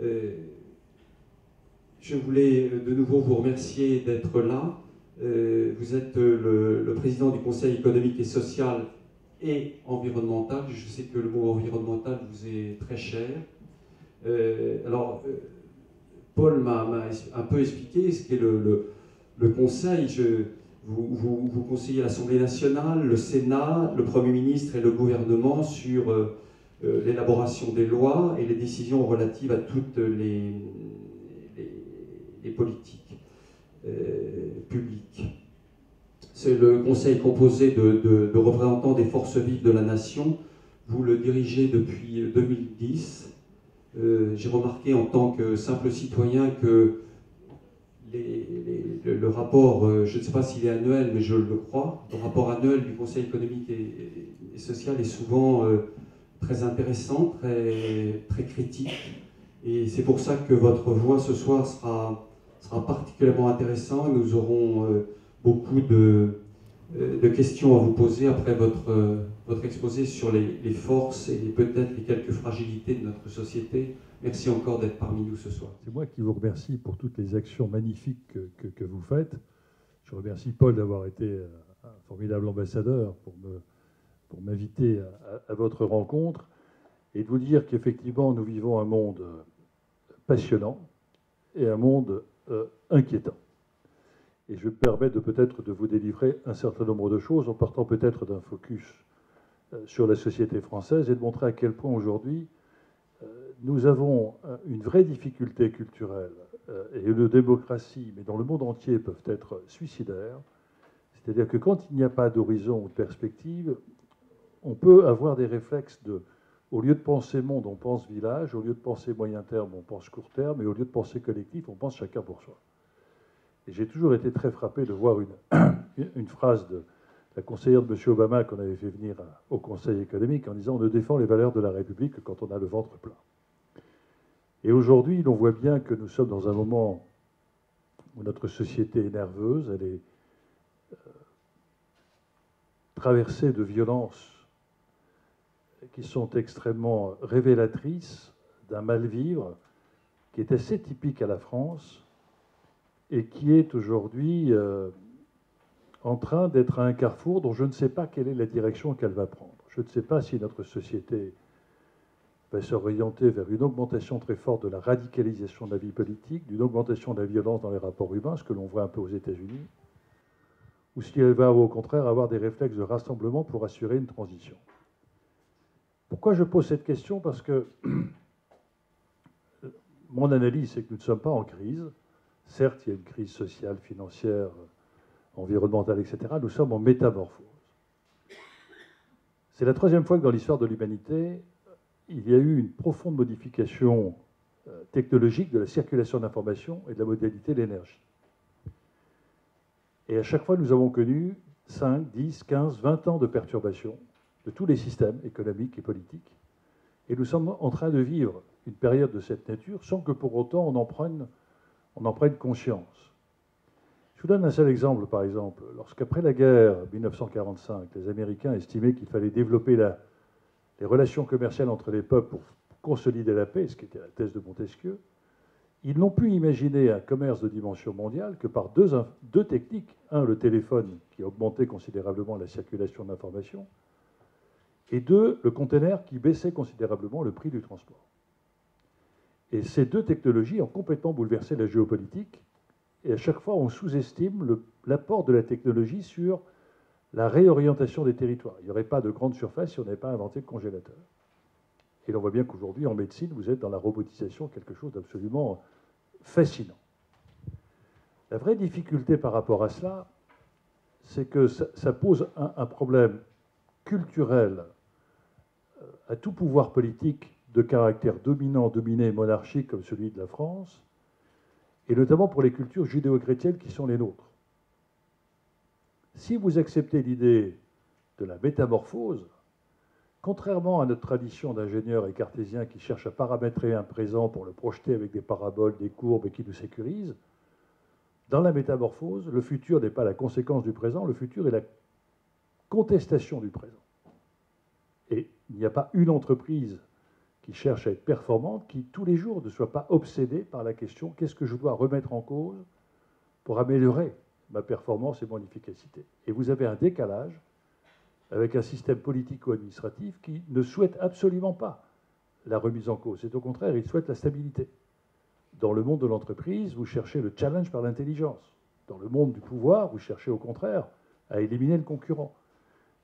Euh, je voulais de nouveau vous remercier d'être là. Vous êtes le président du Conseil économique et social et environnemental. Je sais que le mot environnemental vous est très cher. Alors, Paul m'a un peu expliqué ce qu'est le Conseil. Vous conseillez l'Assemblée nationale, le Sénat, le Premier ministre et le gouvernement sur l'élaboration des lois et les décisions relatives à toutes les politiques publiques. C'est le Conseil composé de représentants des forces vives de la nation. Vous le dirigez depuis 2010. J'ai remarqué en tant que simple citoyen que le rapport, je ne sais pas s'il est annuel, mais je le crois, le rapport annuel du Conseil économique et social est souvent très intéressant, très critique. Et c'est pour ça que votre voix ce soir sera particulièrement intéressante. Nous aurons beaucoup de questions à vous poser après votre exposé sur les forces et peut-être les quelques fragilités de notre société. Merci encore d'être parmi nous ce soir. C'est moi qui vous remercie pour toutes les actions magnifiques que vous faites. Je remercie Paul d'avoir été un formidable ambassadeur pour m'inviter à votre rencontre et de vous dire qu'effectivement, nous vivons un monde passionnant et un monde inquiétant. Et je me permets peut-être de vous délivrer un certain nombre de choses en partant peut-être d'un focus sur la société française et de montrer à quel point aujourd'hui nous avons une vraie difficulté culturelle et de démocratie, mais dans le monde entier peuvent être suicidaires. C'est-à-dire que quand il n'y a pas d'horizon ou de perspective, on peut avoir des réflexes de, au lieu de penser monde, on pense village, au lieu de penser moyen terme, on pense court terme, et au lieu de penser collectif, on pense chacun pour soi. Et j'ai toujours été très frappé de voir une phrase de la conseillère de M. Obama qu'on avait fait venir au Conseil économique en disant « On ne défend les valeurs de la République que quand on a le ventre plein ». Et aujourd'hui, l'on voit bien que nous sommes dans un moment où notre société est nerveuse, elle est traversée de violences qui sont extrêmement révélatrices d'un mal-vivre qui est assez typique à la France et qui est aujourd'hui en train d'être à un carrefour dont je ne sais pas quelle est la direction qu'elle va prendre. Je ne sais pas si notre société va s'orienter vers une augmentation très forte de la radicalisation de la vie politique, d'une augmentation de la violence dans les rapports humains, ce que l'on voit un peu aux États-Unis, ou si elle va au contraire avoir des réflexes de rassemblement pour assurer une transition. Pourquoi je pose cette question? Parce que mon analyse, c'est que nous ne sommes pas en crise. Certes, il y a une crise sociale, financière, environnementale, etc. Nous sommes en métamorphose. C'est la troisième fois que dans l'histoire de l'humanité, il y a eu une profonde modification technologique de la circulation d'informations et de la modalité de l'énergie. Et à chaque fois, nous avons connu 5, 10, 15, 20 ans de perturbation de tous les systèmes économiques et politiques. Et nous sommes en train de vivre une période de cette nature sans que pour autant on en prenne conscience. Je vous donne un seul exemple, par exemple. Lorsqu'après la guerre 1945, les Américains estimaient qu'il fallait développer les relations commerciales entre les peuples pour consolider la paix, ce qui était la thèse de Montesquieu, ils n'ont pu imaginer un commerce de dimension mondiale que par deux techniques. Un, le téléphone, qui a augmenté considérablement la circulation d'informations, et deux, le container, qui baissait considérablement le prix du transport. Et ces deux technologies ont complètement bouleversé la géopolitique, et à chaque fois, on sous-estime l'apport de la technologie sur la réorientation des territoires. Il n'y aurait pas de grande surface si on n'avait pas inventé le congélateur. Et l'on voit bien qu'aujourd'hui, en médecine, vous êtes dans la robotisation, quelque chose d'absolument fascinant. La vraie difficulté par rapport à cela, c'est que ça pose un problème culturel à tout pouvoir politique de caractère dominant, dominé, monarchique comme celui de la France, et notamment pour les cultures judéo-chrétiennes qui sont les nôtres. Si vous acceptez l'idée de la métamorphose, contrairement à notre tradition d'ingénieurs et cartésiens qui cherchent à paramétrer un présent pour le projeter avec des paraboles, des courbes et qui nous sécurisent, dans la métamorphose, le futur n'est pas la conséquence du présent, le futur est la contestation du présent. Et il n'y a pas une entreprise qui cherche à être performante, qui tous les jours ne soit pas obsédée par la question qu'est-ce que je dois remettre en cause pour améliorer ma performance et mon efficacité. Et vous avez un décalage avec un système politico-administratif qui ne souhaite absolument pas la remise en cause. C'est au contraire, il souhaite la stabilité. Dans le monde de l'entreprise, vous cherchez le challenge par l'intelligence. Dans le monde du pouvoir, vous cherchez au contraire à éliminer le concurrent.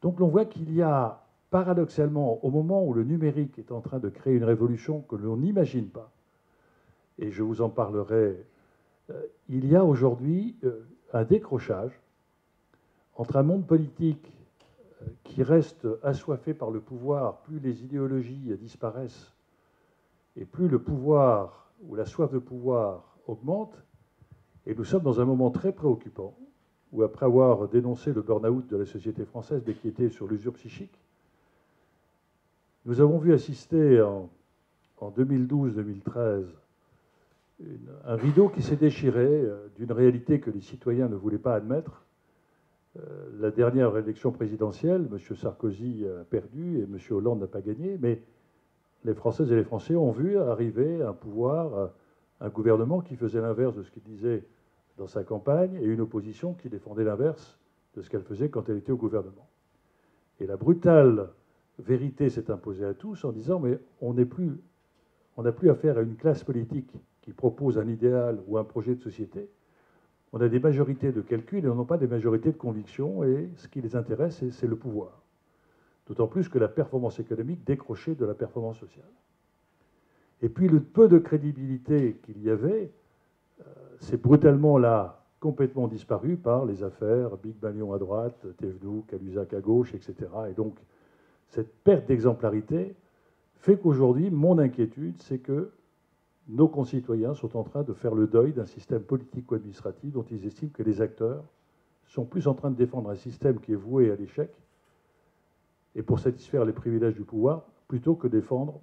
Donc l'on voit qu'il y a, paradoxalement, au moment où le numérique est en train de créer une révolution que l'on n'imagine pas, et je vous en parlerai, il y a aujourd'hui un décrochage entre un monde politique qui reste assoiffé par le pouvoir, plus les idéologies disparaissent, et plus le pouvoir ou la soif de pouvoir augmente, et nous sommes dans un moment très préoccupant, où après avoir dénoncé le burn-out de la société française, mais qui était sur l'usure psychique, nous avons vu assister en 2012-2013 un rideau qui s'est déchiré d'une réalité que les citoyens ne voulaient pas admettre. La dernière élection présidentielle, M. Sarkozy a perdu et M. Hollande n'a pas gagné, mais les Françaises et les Français ont vu arriver un pouvoir, un gouvernement qui faisait l'inverse de ce qu'il disait dans sa campagne et une opposition qui défendait l'inverse de ce qu'elle faisait quand elle était au gouvernement. Et la brutale vérité s'est imposée à tous en disant mais on n'a plus affaire à une classe politique qui propose un idéal ou un projet de société. On a des majorités de calcul et on n'a pas des majorités de conviction, et ce qui les intéresse, c'est le pouvoir. D'autant plus que la performance économique décrochait de la performance sociale. Et puis le peu de crédibilité qu'il y avait, c'est brutalement là complètement disparu par les affaires Big Balion à droite, Thévenoud, Caluzac à gauche, etc. Et donc cette perte d'exemplarité fait qu'aujourd'hui, mon inquiétude, c'est que nos concitoyens sont en train de faire le deuil d'un système politico-administratif dont ils estiment que les acteurs sont plus en train de défendre un système qui est voué à l'échec et pour satisfaire les privilèges du pouvoir, plutôt que défendre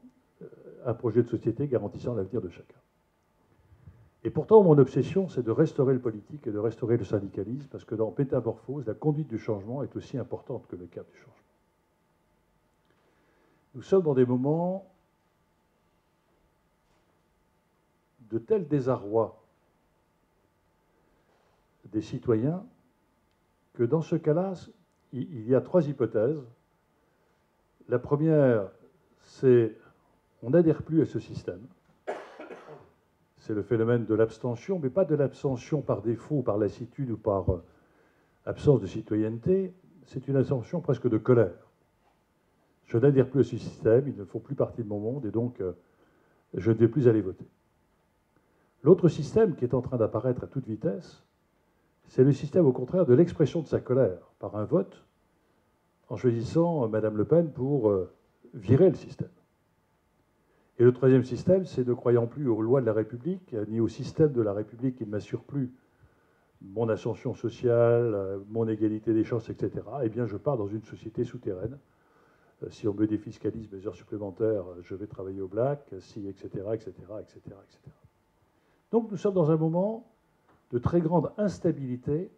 un projet de société garantissant l'avenir de chacun. Et pourtant, mon obsession, c'est de restaurer le politique et de restaurer le syndicalisme, parce que dans Métamorphose, la conduite du changement est aussi importante que le cap du changement. Nous sommes dans des moments de tel désarroi des citoyens que dans ce cas-là, il y a trois hypothèses. La première, c'est on n'adhère plus à ce système. C'est le phénomène de l'abstention, mais pas de l'abstention par défaut, par lassitude ou par absence de citoyenneté. C'est une abstention presque de colère. Je n'adhère plus à ce système, ils ne font plus partie de mon monde, et donc je ne vais plus aller voter. L'autre système qui est en train d'apparaître à toute vitesse, c'est le système au contraire de l'expression de sa colère par un vote en choisissant Mme Le Pen pour virer le système. Et le troisième système, c'est ne croyant plus aux lois de la République, ni au système de la République qui ne m'assure plus mon ascension sociale, mon égalité des chances, etc., eh bien je pars dans une société souterraine. Si on me défiscalise mes heures supplémentaires, je vais travailler au black, si, etc., etc., etc., etc. Donc nous sommes dans un moment de très grande instabilité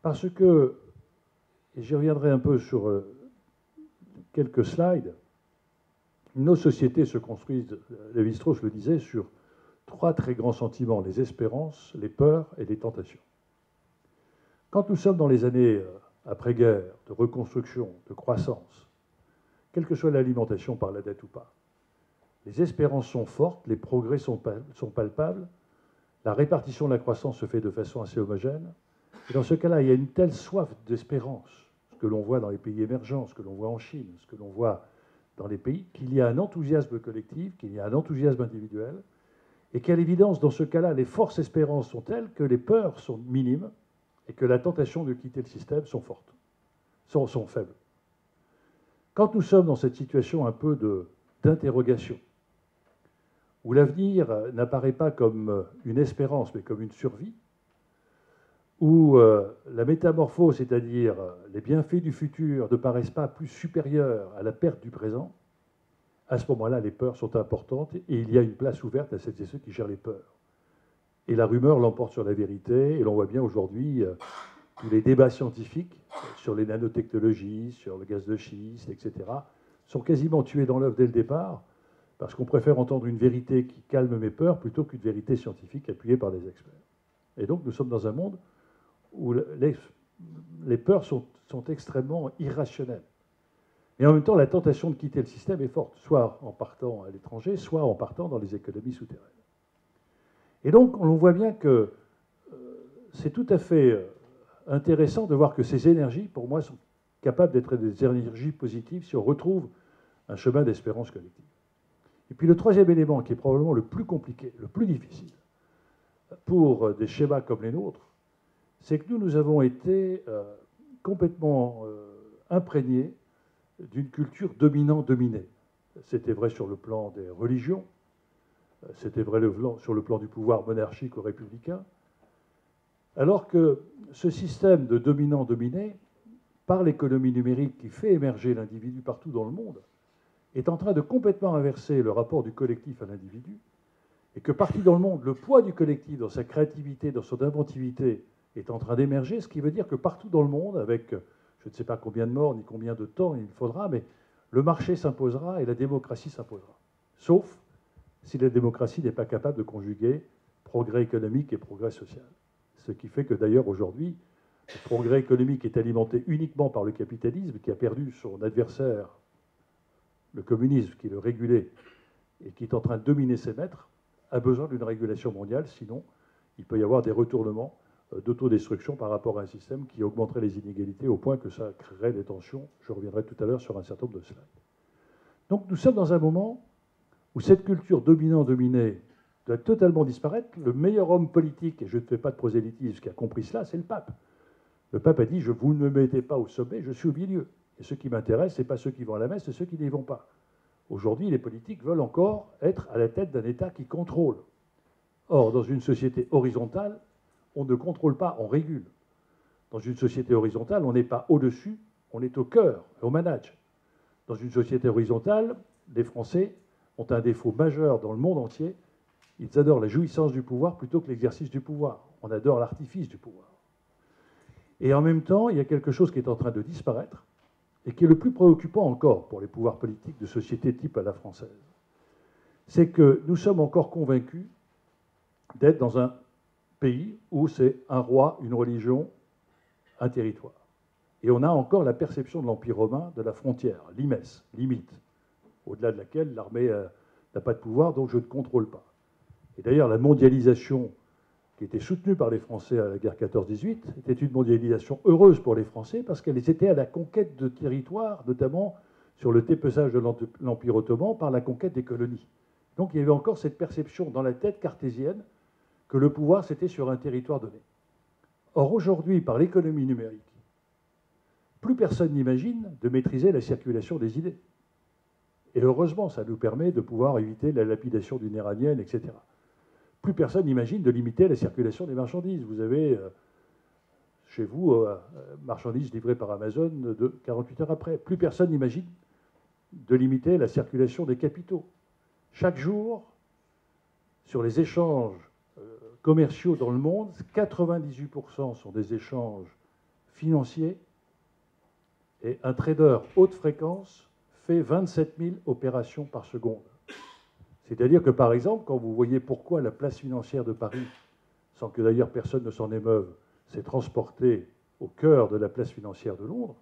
parce que, et j'y reviendrai un peu sur quelques slides, nos sociétés se construisent, Lévi-Strauss le disait, sur trois très grands sentiments, les espérances, les peurs et les tentations. Quand nous sommes dans les années après-guerre, de reconstruction, de croissance, quelle que soit l'alimentation par la dette ou pas, les espérances sont fortes, les progrès sont palpables, la répartition de la croissance se fait de façon assez homogène. Et dans ce cas-là, il y a une telle soif d'espérance, ce que l'on voit dans les pays émergents, ce que l'on voit en Chine, ce que l'on voit dans les pays, qu'il y a un enthousiasme collectif, qu'il y a un enthousiasme individuel, et qu'à l'évidence, dans ce cas-là, les forces espérances sont telles que les peurs sont minimes et que la tentation de quitter le système sont fortes, sont faibles. Quand nous sommes dans cette situation un peu d'interrogation, où l'avenir n'apparaît pas comme une espérance, mais comme une survie, où la métamorphose, c'est-à-dire les bienfaits du futur, ne paraissent pas plus supérieurs à la perte du présent, à ce moment-là, les peurs sont importantes et il y a une place ouverte à celles et ceux qui gèrent les peurs. Et la rumeur l'emporte sur la vérité, et l'on voit bien aujourd'hui tous les débats scientifiques sur les nanotechnologies, sur le gaz de schiste, etc., sont quasiment tués dans l'œuf dès le départ, parce qu'on préfère entendre une vérité qui calme mes peurs plutôt qu'une vérité scientifique appuyée par des experts. Et donc nous sommes dans un monde où les peurs sont extrêmement irrationnelles. Et en même temps, la tentation de quitter le système est forte, soit en partant à l'étranger, soit en partant dans les économies souterraines. Et donc, on voit bien que c'est tout à fait intéressant de voir que ces énergies, pour moi, sont capables d'être des énergies positives si on retrouve un chemin d'espérance collective. Et puis le troisième élément, qui est probablement le plus compliqué, le plus difficile, pour des schémas comme les nôtres, c'est que nous avons été complètement imprégnés d'une culture dominant-dominée. C'était vrai sur le plan des religions, c'était vrai sur le plan du pouvoir monarchique ou républicain, alors que ce système de dominant-dominé, par l'économie numérique qui fait émerger l'individu partout dans le monde, est en train de complètement inverser le rapport du collectif à l'individu, et que partout dans le monde, le poids du collectif dans sa créativité, dans son inventivité, est en train d'émerger, ce qui veut dire que partout dans le monde, avec je ne sais pas combien de morts ni combien de temps il faudra, mais le marché s'imposera et la démocratie s'imposera. Sauf si la démocratie n'est pas capable de conjuguer progrès économique et progrès social. Ce qui fait que d'ailleurs aujourd'hui, le progrès économique est alimenté uniquement par le capitalisme qui a perdu son adversaire, le communisme qui le régulait et qui est en train de dominer ses maîtres, a besoin d'une régulation mondiale, sinon il peut y avoir des retournements d'autodestruction par rapport à un système qui augmenterait les inégalités au point que ça créerait des tensions. Je reviendrai tout à l'heure sur un certain nombre de slides. Donc nous sommes dans un moment où cette culture dominant-dominée doit totalement disparaître. Le meilleur homme politique, et je ne fais pas de prosélytisme, qui a compris cela, c'est le pape. Le pape a dit, vous ne me mettez pas au sommet, je suis au milieu. Et ce qui m'intéresse, ce n'est pas ceux qui vont à la messe, c'est ceux qui n'y vont pas. Aujourd'hui, les politiques veulent encore être à la tête d'un État qui contrôle. Or, dans une société horizontale, on ne contrôle pas, on régule. Dans une société horizontale, on n'est pas au-dessus, on est au cœur, au manage. Dans une société horizontale, les Français ont un défaut majeur dans le monde entier. Ils adorent la jouissance du pouvoir plutôt que l'exercice du pouvoir. On adore l'artifice du pouvoir. Et en même temps, il y a quelque chose qui est en train de disparaître et qui est le plus préoccupant encore pour les pouvoirs politiques de sociétés type à la française. C'est que nous sommes encore convaincus d'être dans un pays où c'est un roi, une religion, un territoire. Et on a encore la perception de l'Empire romain de la frontière, limes, limite, au-delà de laquelle l'armée n'a pas de pouvoir, donc je ne contrôle pas. Et d'ailleurs, la mondialisation qui était soutenue par les Français à la guerre 14-18 était une mondialisation heureuse pour les Français parce qu'elles étaient à la conquête de territoires, notamment sur le dépeçage de l'Empire ottoman par la conquête des colonies. Donc il y avait encore cette perception dans la tête cartésienne que le pouvoir, c'était sur un territoire donné. Or, aujourd'hui, par l'économie numérique, plus personne n'imagine de maîtriser la circulation des idées. Et heureusement, ça nous permet de pouvoir éviter la lapidation d'une iranienne, etc. Plus personne n'imagine de limiter la circulation des marchandises. Vous avez, chez vous, marchandises livrées par Amazon de 48 heures après. Plus personne n'imagine de limiter la circulation des capitaux. Chaque jour, sur les échanges commerciaux dans le monde, 98% sont des échanges financiers et un trader haute fréquence fait 27 000 opérations par seconde. C'est-à-dire que, par exemple, quand vous voyez pourquoi la place financière de Paris, sans que d'ailleurs personne ne s'en émeuve, s'est transportée au cœur de la place financière de Londres,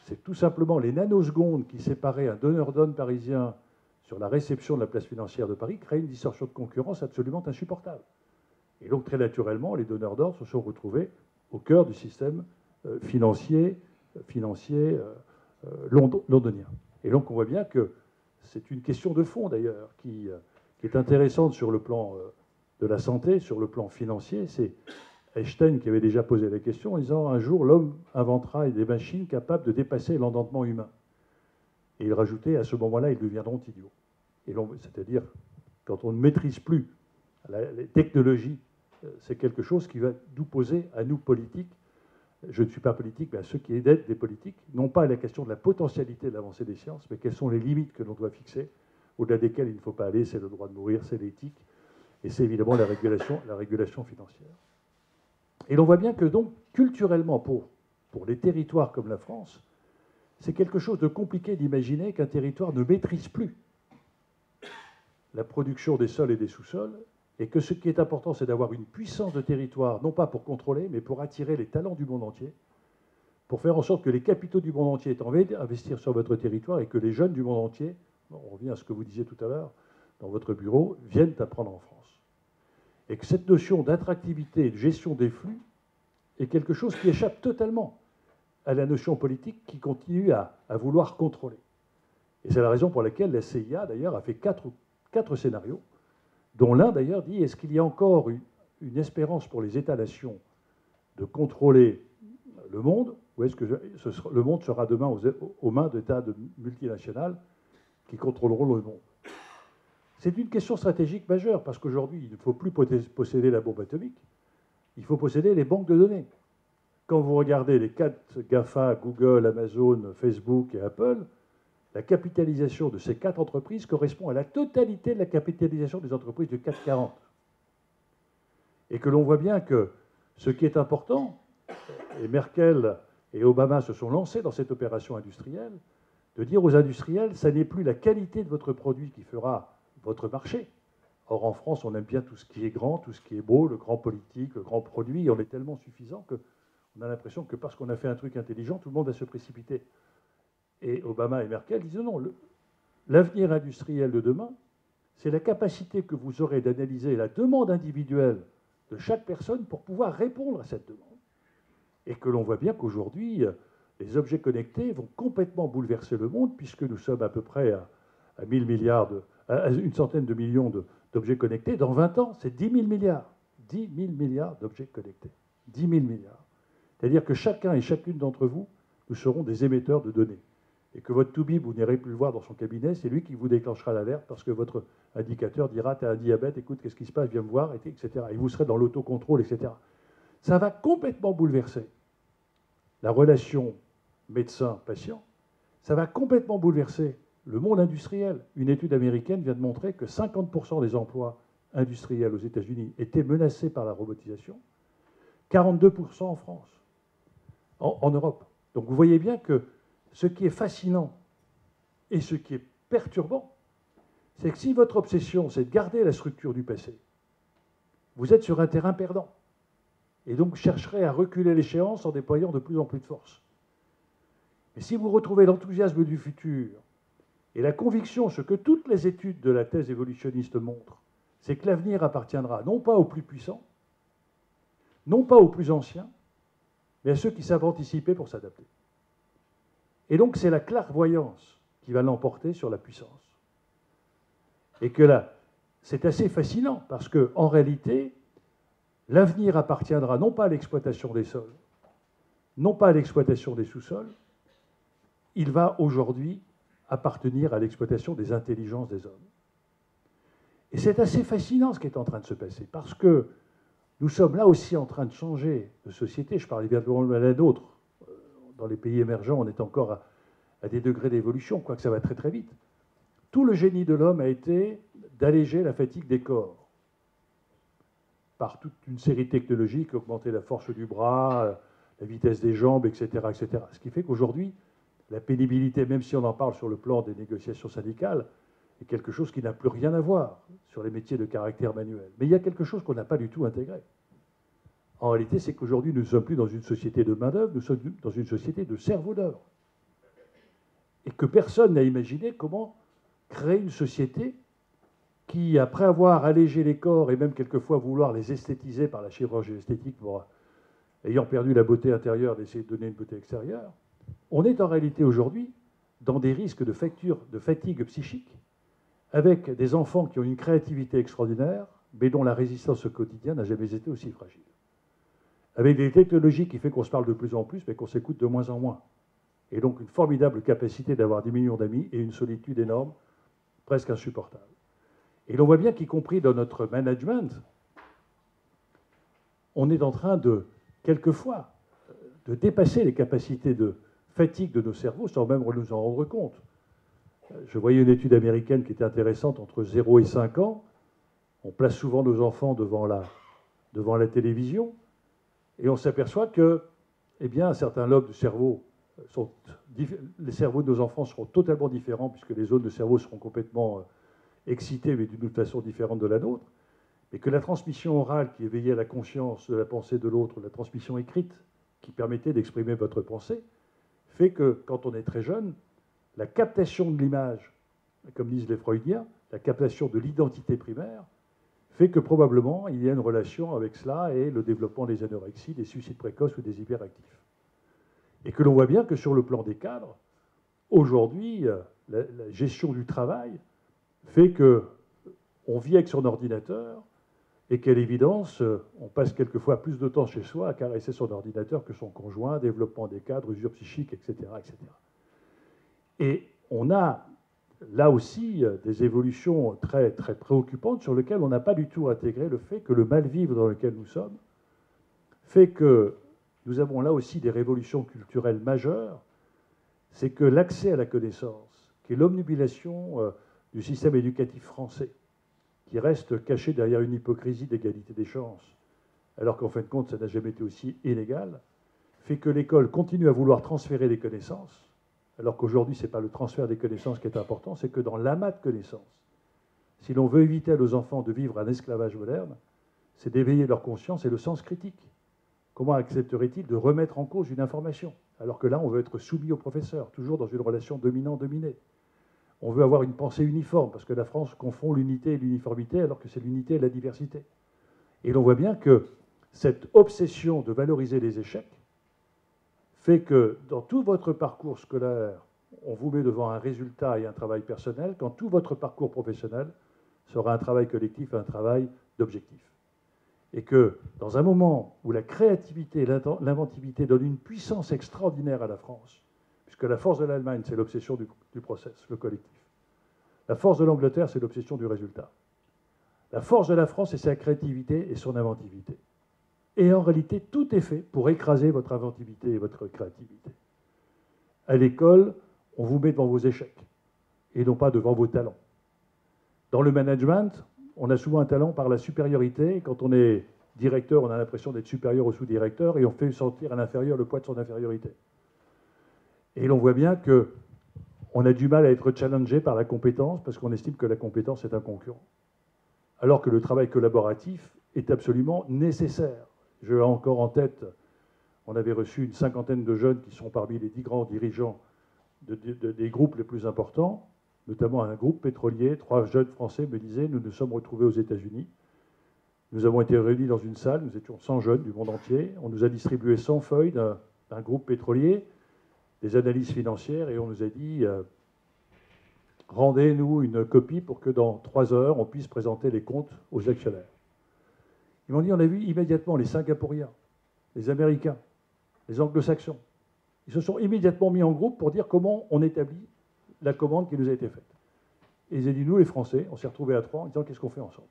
c'est tout simplement les nanosecondes qui séparaient un donneur d'ordre parisien sur la réception de la place financière de Paris créaient une distorsion de concurrence absolument insupportable. Et donc, très naturellement, les donneurs d'ordre se sont retrouvés au cœur du système financier londonien. Et donc, on voit bien que c'est une question de fond, d'ailleurs, qui est intéressante sur le plan de la santé, sur le plan financier. C'est Einstein qui avait déjà posé la question en disant « Un jour, l'homme inventera des machines capables de dépasser l'entendement humain. » Et il rajoutait « À ce moment-là, ils deviendront idiots. » C'est-à-dire, quand on ne maîtrise plus les technologies, c'est quelque chose qui va nous poser, à nous politiques, je ne suis pas politique, mais à ceux qui aident des politiques, non pas à la question de la potentialité de l'avancée des sciences, mais quelles sont les limites que l'on doit fixer, au-delà desquelles il ne faut pas aller, c'est le droit de mourir, c'est l'éthique, et c'est évidemment la régulation financière. Et l'on voit bien que donc, culturellement, pour les territoires comme la France, c'est quelque chose de compliqué d'imaginer qu'un territoire ne maîtrise plus la production des sols et des sous-sols, et que ce qui est important, c'est d'avoir une puissance de territoire, non pas pour contrôler, mais pour attirer les talents du monde entier, pour faire en sorte que les capitaux du monde entier aient envie d'investir sur votre territoire et que les jeunes du monde entier, on revient à ce que vous disiez tout à l'heure, dans votre bureau, viennent apprendre en France. Et que cette notion d'attractivité et de gestion des flux est quelque chose qui échappe totalement à la notion politique qui continue à vouloir contrôler. Et c'est la raison pour laquelle la CIA, d'ailleurs, a fait quatre scénarios, dont l'un, d'ailleurs, dit, est-ce qu'il y a encore une espérance pour les États-nations de contrôler le monde, ou est-ce que le monde sera demain aux mains d'États multinationales qui contrôleront le monde? C'est une question stratégique majeure, parce qu'aujourd'hui, il ne faut plus posséder la bombe atomique, il faut posséder les banques de données. Quand vous regardez les 4 GAFA, Google, Amazon, Facebook et Apple, la capitalisation de ces 4 entreprises correspond à la totalité de la capitalisation des entreprises du CAC 40. Et que l'on voit bien que ce qui est important, et Merkel et Obama se sont lancés dans cette opération industrielle, de dire aux industriels, ça n'est plus la qualité de votre produit qui fera votre marché. Or, en France, on aime bien tout ce qui est grand, tout ce qui est beau, le grand politique, le grand produit, et on est tellement suffisant qu'on a l'impression que parce qu'on a fait un truc intelligent, tout le monde va se précipiter. Et Obama et Merkel disent non, l'avenir industriel de demain, c'est la capacité que vous aurez d'analyser la demande individuelle de chaque personne pour pouvoir répondre à cette demande. Et que l'on voit bien qu'aujourd'hui, les objets connectés vont complètement bouleverser le monde, puisque nous sommes à peu près à 1000 milliards, à une centaine de millions d'objets connectés. Dans 20 ans, c'est 10 000 milliards. 10 000 milliards d'objets connectés. 10 000 milliards. C'est-à-dire que chacun et chacune d'entre vous, nous serons des émetteurs de données. Et que votre toubib, vous n'irez plus le voir dans son cabinet, c'est lui qui vous déclenchera l'alerte parce que votre indicateur dira, tu as un diabète, écoute, qu'est-ce qui se passe, viens me voir, etc. Et vous serez dans l'autocontrôle, etc. Ça va complètement bouleverser la relation médecin-patient. Ça va complètement bouleverser le monde industriel. Une étude américaine vient de montrer que 50% des emplois industriels aux États-Unis étaient menacés par la robotisation, 42% en France, en Europe. Donc vous voyez bien que ce qui est fascinant et ce qui est perturbant, c'est que si votre obsession, c'est de garder la structure du passé, vous êtes sur un terrain perdant. Et donc chercherez à reculer l'échéance en déployant de plus en plus de force. Mais si vous retrouvez l'enthousiasme du futur et la conviction, ce que toutes les études de la thèse évolutionniste montrent, c'est que l'avenir appartiendra non pas aux plus puissants, non pas aux plus anciens, mais à ceux qui savent anticiper pour s'adapter. Et donc c'est la clairvoyance qui va l'emporter sur la puissance. Et que là, c'est assez fascinant, parce qu'en réalité, l'avenir appartiendra non pas à l'exploitation des sols, non pas à l'exploitation des sous-sols, il va aujourd'hui appartenir à l'exploitation des intelligences des hommes. Et c'est assez fascinant ce qui est en train de se passer, parce que nous sommes là aussi en train de changer de société. Je parlais bien de la nôtre. Dans les pays émergents, on est encore à des degrés d'évolution, quoique ça va très très vite. Tout le génie de l'homme a été d'alléger la fatigue des corps par toute une série de technologies qui augmentaient la force du bras, la vitesse des jambes, etc., etc. Ce qui fait qu'aujourd'hui, la pénibilité, même si on en parle sur le plan des négociations syndicales, est quelque chose qui n'a plus rien à voir sur les métiers de caractère manuel. Mais il y a quelque chose qu'on n'a pas du tout intégré. En réalité, c'est qu'aujourd'hui, nous ne sommes plus dans une société de main-d'œuvre, nous sommes dans une société de cerveau d'œuvre. Et que personne n'a imaginé comment créer une société qui, après avoir allégé les corps et même quelquefois vouloir les esthétiser par la chirurgie esthétique, pour, ayant perdu la beauté intérieure, d'essayer de donner une beauté extérieure, on est en réalité aujourd'hui dans des risques de fatigue psychique, avec des enfants qui ont une créativité extraordinaire, mais dont la résistance au quotidien n'a jamais été aussi fragile. Avec des technologies qui font qu'on se parle de plus en plus, mais qu'on s'écoute de moins en moins. Et donc une formidable capacité d'avoir des millions d'amis et une solitude énorme, presque insupportable. Et l'on voit bien qu'y compris dans notre management, on est en train de, quelquefois, de dépasser les capacités de fatigue de nos cerveaux sans même nous en rendre compte. Je voyais une étude américaine qui était intéressante, entre 0 et 5 ans. On place souvent nos enfants devant la télévision et on s'aperçoit que, eh bien, un certain lobe du cerveau, les cerveaux de nos enfants seront totalement différents puisque les zones de cerveau seront complètement excité, mais d'une façon différente de la nôtre, mais que la transmission orale qui éveillait la conscience de la pensée de l'autre, la transmission écrite qui permettait d'exprimer votre pensée, fait que quand on est très jeune, la captation de l'image, comme disent les Freudiens, la captation de l'identité primaire, fait que probablement il y a une relation avec cela et le développement des anorexies, des suicides précoces ou des hyperactifs. Et que l'on voit bien que sur le plan des cadres, aujourd'hui, la gestion du travail fait qu'on vit avec son ordinateur et qu'à l'évidence, on passe quelquefois plus de temps chez soi à caresser son ordinateur que son conjoint, développement des cadres, usure psychique, etc., etc. Et on a là aussi des évolutions très, très préoccupantes sur lesquelles on n'a pas du tout intégré le fait que le mal-vivre dans lequel nous sommes fait que nous avons là aussi des révolutions culturelles majeures. C'est que l'accès à la connaissance, qui est l'omnubilation du système éducatif français, qui reste caché derrière une hypocrisie d'égalité des chances, alors qu'en fin de compte, ça n'a jamais été aussi illégal, fait que l'école continue à vouloir transférer des connaissances, alors qu'aujourd'hui, ce n'est pas le transfert des connaissances qui est important, c'est que dans l'amas de connaissances, si l'on veut éviter à nos enfants de vivre un esclavage moderne, c'est d'éveiller leur conscience et le sens critique. Comment accepterait-il de remettre en cause une information, alors que là, on veut être soumis au professeur, toujours dans une relation dominant-dominé. On veut avoir une pensée uniforme, parce que la France confond l'unité et l'uniformité, alors que c'est l'unité et la diversité. Et l'on voit bien que cette obsession de valoriser les échecs fait que dans tout votre parcours scolaire, on vous met devant un résultat et un travail personnel, quand tout votre parcours professionnel sera un travail collectif, un travail d'objectif. Et que dans un moment où la créativité et l'inventivité donnent une puissance extraordinaire à la France, puisque la force de l'Allemagne, c'est l'obsession du process, le collectif. La force de l'Angleterre, c'est l'obsession du résultat. La force de la France, c'est sa créativité et son inventivité. Et en réalité, tout est fait pour écraser votre inventivité et votre créativité. À l'école, on vous met devant vos échecs et non pas devant vos talents. Dans le management, on a souvent un talent par la supériorité. Et quand on est directeur, on a l'impression d'être supérieur au sous-directeur et on fait sentir à l'inférieur le poids de son infériorité. Et l'on voit bien qu'on a du mal à être challengé par la compétence parce qu'on estime que la compétence est un concurrent. Alors que le travail collaboratif est absolument nécessaire. J'ai encore en tête, on avait reçu une 50aine de jeunes qui sont parmi les 10 grands dirigeants des groupes les plus importants, notamment un groupe pétrolier. 3 jeunes Français me disaient, nous nous sommes retrouvés aux États-Unis. Nous avons été réunis dans une salle, nous étions 100 jeunes du monde entier. On nous a distribué 100 feuilles d'un groupe pétrolier, des analyses financières, et on nous a dit rendez-nous une copie pour que dans 3 heures, on puisse présenter les comptes aux actionnaires. Ils m'ont dit, on a vu immédiatement les Singapouriens, les Américains, les Anglo-Saxons. Ils se sont immédiatement mis en groupe pour dire comment on établit la commande qui nous a été faite. Et ils ont dit, nous les Français, on s'est retrouvés à 3 en disant, qu'est-ce qu'on fait ensemble?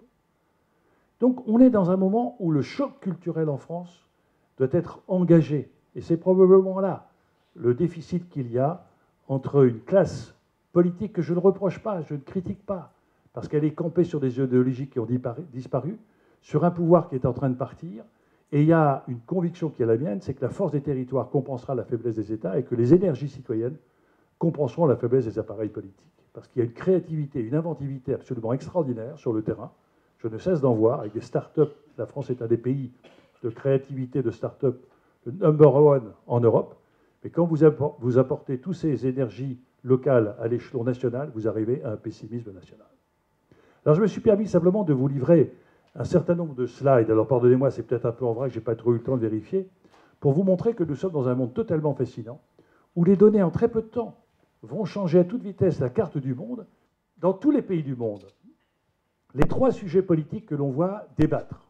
Donc on est dans un moment où le choc culturel en France doit être engagé. Et c'est probablement là le déficit qu'il y a entre une classe politique que je ne reproche pas, je ne critique pas, parce qu'elle est campée sur des idéologies qui ont disparu, sur un pouvoir qui est en train de partir, et il y a une conviction qui est la mienne, c'est que la force des territoires compensera la faiblesse des États et que les énergies citoyennes compenseront la faiblesse des appareils politiques. Parce qu'il y a une créativité, une inventivité absolument extraordinaire sur le terrain. Je ne cesse d'en voir avec des start-up. La France est un des pays de créativité de start-up, le number one en Europe. Mais quand vous apportez toutes ces énergies locales à l'échelon national, vous arrivez à un pessimisme national. Alors je me suis permis simplement de vous livrer un certain nombre de slides. Alors pardonnez-moi, c'est peut-être un peu en vrai que je n'ai pas trop eu le temps de vérifier, pour vous montrer que nous sommes dans un monde totalement fascinant, où les données en très peu de temps vont changer à toute vitesse la carte du monde, dans tous les pays du monde. Les 3 sujets politiques que l'on voit débattre,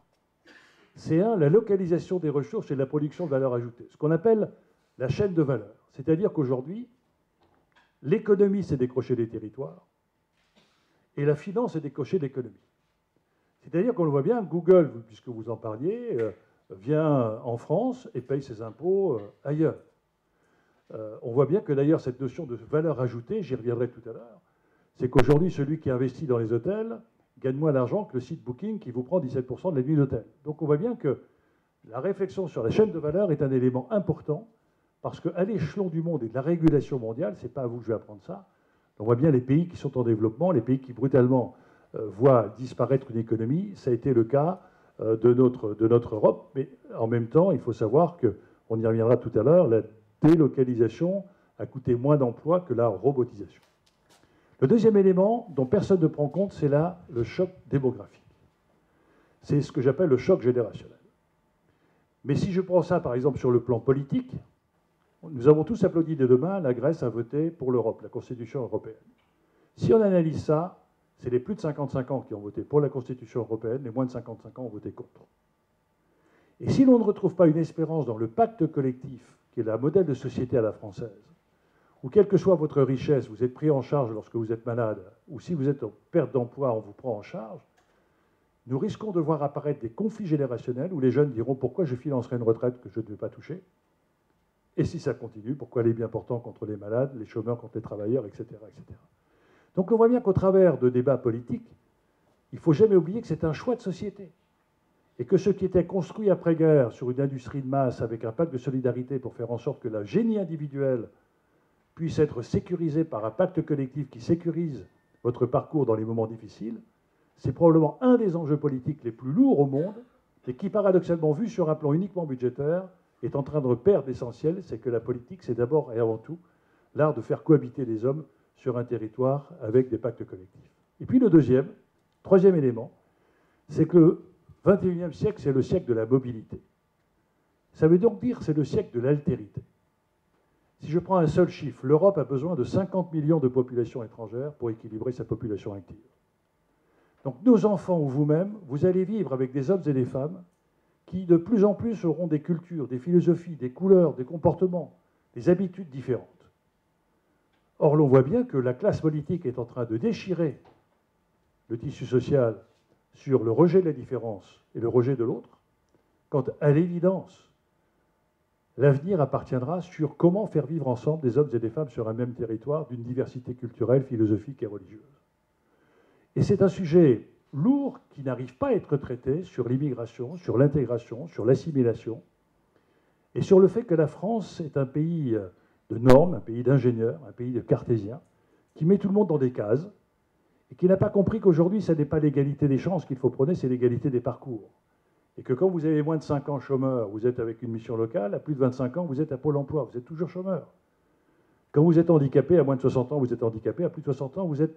c'est la localisation des ressources et la production de valeur ajoutée, ce qu'on appelle la chaîne de valeur. C'est-à-dire qu'aujourd'hui, l'économie, c'est décrocher des territoires, et la finance, c'est décrocher l'économie. C'est-à-dire qu'on le voit bien, Google, puisque vous en parliez, vient en France et paye ses impôts ailleurs. On voit bien que d'ailleurs cette notion de valeur ajoutée, j'y reviendrai tout à l'heure, c'est qu'aujourd'hui, celui qui investit dans les hôtels gagne moins d'argent que le site Booking qui vous prend 17% de la nuit d'hôtel. Donc on voit bien que la réflexion sur la chaîne de valeur est un élément important parce qu'à l'échelon du monde et de la régulation mondiale, ce n'est pas à vous que je vais apprendre ça, on voit bien les pays qui sont en développement, les pays qui brutalement voit disparaître une économie. Ça a été le cas de notre Europe. Mais en même temps, il faut savoir que, on y reviendra tout à l'heure, la délocalisation a coûté moins d'emplois que la robotisation. Le deuxième élément dont personne ne prend compte, c'est là le choc démographique. C'est ce que j'appelle le choc générationnel. Mais si je prends ça, par exemple, sur le plan politique, nous avons tous applaudi dès demain, la Grèce a voté pour l'Europe, la Constitution européenne. Si on analyse ça, c'est les plus de 55 ans qui ont voté pour la Constitution européenne, les moins de 55 ans ont voté contre. Et si l'on ne retrouve pas une espérance dans le pacte collectif, qui est le modèle de société à la française, où quelle que soit votre richesse, vous êtes pris en charge lorsque vous êtes malade, ou si vous êtes en perte d'emploi, on vous prend en charge, nous risquons de voir apparaître des conflits générationnels où les jeunes diront pourquoi je financerai une retraite que je ne vais pas toucher, et si ça continue, pourquoi les bien portants contre les malades, les chômeurs contre les travailleurs, etc. etc. Donc on voit bien qu'au travers de débats politiques, il ne faut jamais oublier que c'est un choix de société. Et que ce qui était construit après-guerre sur une industrie de masse avec un pacte de solidarité pour faire en sorte que le génie individuel puisse être sécurisé par un pacte collectif qui sécurise votre parcours dans les moments difficiles, c'est probablement un des enjeux politiques les plus lourds au monde et qui, paradoxalement, vu sur un plan uniquement budgétaire, est en train de perdre l'essentiel, c'est que la politique, c'est d'abord et avant tout l'art de faire cohabiter les hommes sur un territoire avec des pactes collectifs. Et puis le troisième élément, c'est que le XXIe siècle, c'est le siècle de la mobilité. Ça veut donc dire que c'est le siècle de l'altérité. Si je prends un seul chiffre, l'Europe a besoin de 50 millions de populations étrangères pour équilibrer sa population active. Donc nos enfants ou vous-même, vous allez vivre avec des hommes et des femmes qui de plus en plus auront des cultures, des philosophies, des couleurs, des comportements, des habitudes différentes. Or, l'on voit bien que la classe politique est en train de déchirer le tissu social sur le rejet de la différence et le rejet de l'autre, quand, à l'évidence, l'avenir appartiendra sur comment faire vivre ensemble des hommes et des femmes sur un même territoire d'une diversité culturelle, philosophique et religieuse. Et c'est un sujet lourd qui n'arrive pas à être traité sur l'immigration, sur l'intégration, sur l'assimilation, et sur le fait que la France est un pays de normes, un pays d'ingénieurs, un pays de cartésiens, qui met tout le monde dans des cases, et qui n'a pas compris qu'aujourd'hui, ce n'est pas l'égalité des chances qu'il faut prôner, c'est l'égalité des parcours. Et que quand vous avez moins de 5 ans chômeur, vous êtes avec une mission locale, à plus de 25 ans, vous êtes à Pôle emploi, vous êtes toujours chômeur. Quand vous êtes handicapé, à moins de 60 ans, vous êtes handicapé, à plus de 60 ans, vous êtes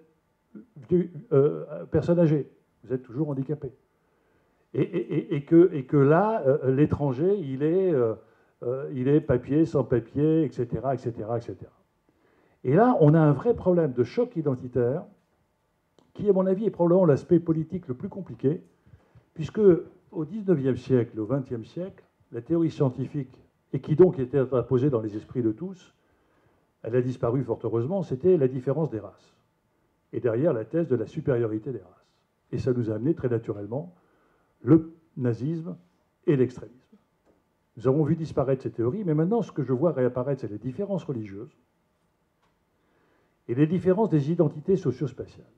personne âgée, vous êtes toujours handicapé. Et que là, l'étranger, il est papier, sans papier, etc., etc., etc. Et là, on a un vrai problème de choc identitaire qui, à mon avis, est probablement l'aspect politique le plus compliqué, puisque au XIXe siècle, au XXe siècle, la théorie scientifique, et qui donc était imposée dans les esprits de tous, elle a disparu fort heureusement, c'était la différence des races. Et derrière, la thèse de la supériorité des races. Et ça nous a amené très naturellement le nazisme et l'extrémisme. Nous avons vu disparaître ces théories, mais maintenant, ce que je vois réapparaître, c'est les différences religieuses et les différences des identités socio-spatiales.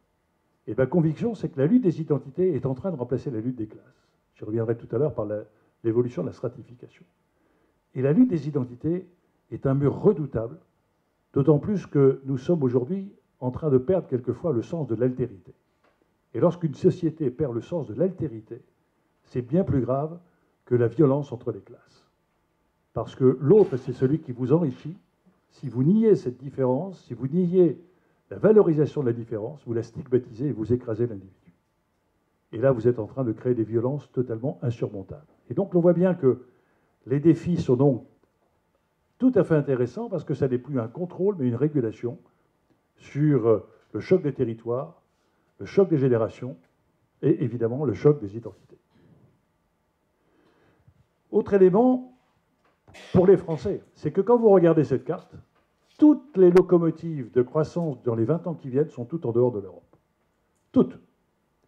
Et ma conviction, c'est que la lutte des identités est en train de remplacer la lutte des classes. Je reviendrai tout à l'heure par l'évolution de la stratification. Et la lutte des identités est un mur redoutable, d'autant plus que nous sommes aujourd'hui en train de perdre quelquefois le sens de l'altérité. Et lorsqu'une société perd le sens de l'altérité, c'est bien plus grave que la violence entre les classes. Parce que l'autre, c'est celui qui vous enrichit. Si vous niez cette différence, si vous niez la valorisation de la différence, vous la stigmatisez et vous écrasez l'individu. Et là, vous êtes en train de créer des violences totalement insurmontables. Et donc, on voit bien que les défis sont donc tout à fait intéressants parce que ça n'est plus un contrôle, mais une régulation sur le choc des territoires, le choc des générations et évidemment le choc des identités. Autre élément pour les Français, c'est que quand vous regardez cette carte, toutes les locomotives de croissance dans les 20 ans qui viennent sont toutes en dehors de l'Europe. Toutes.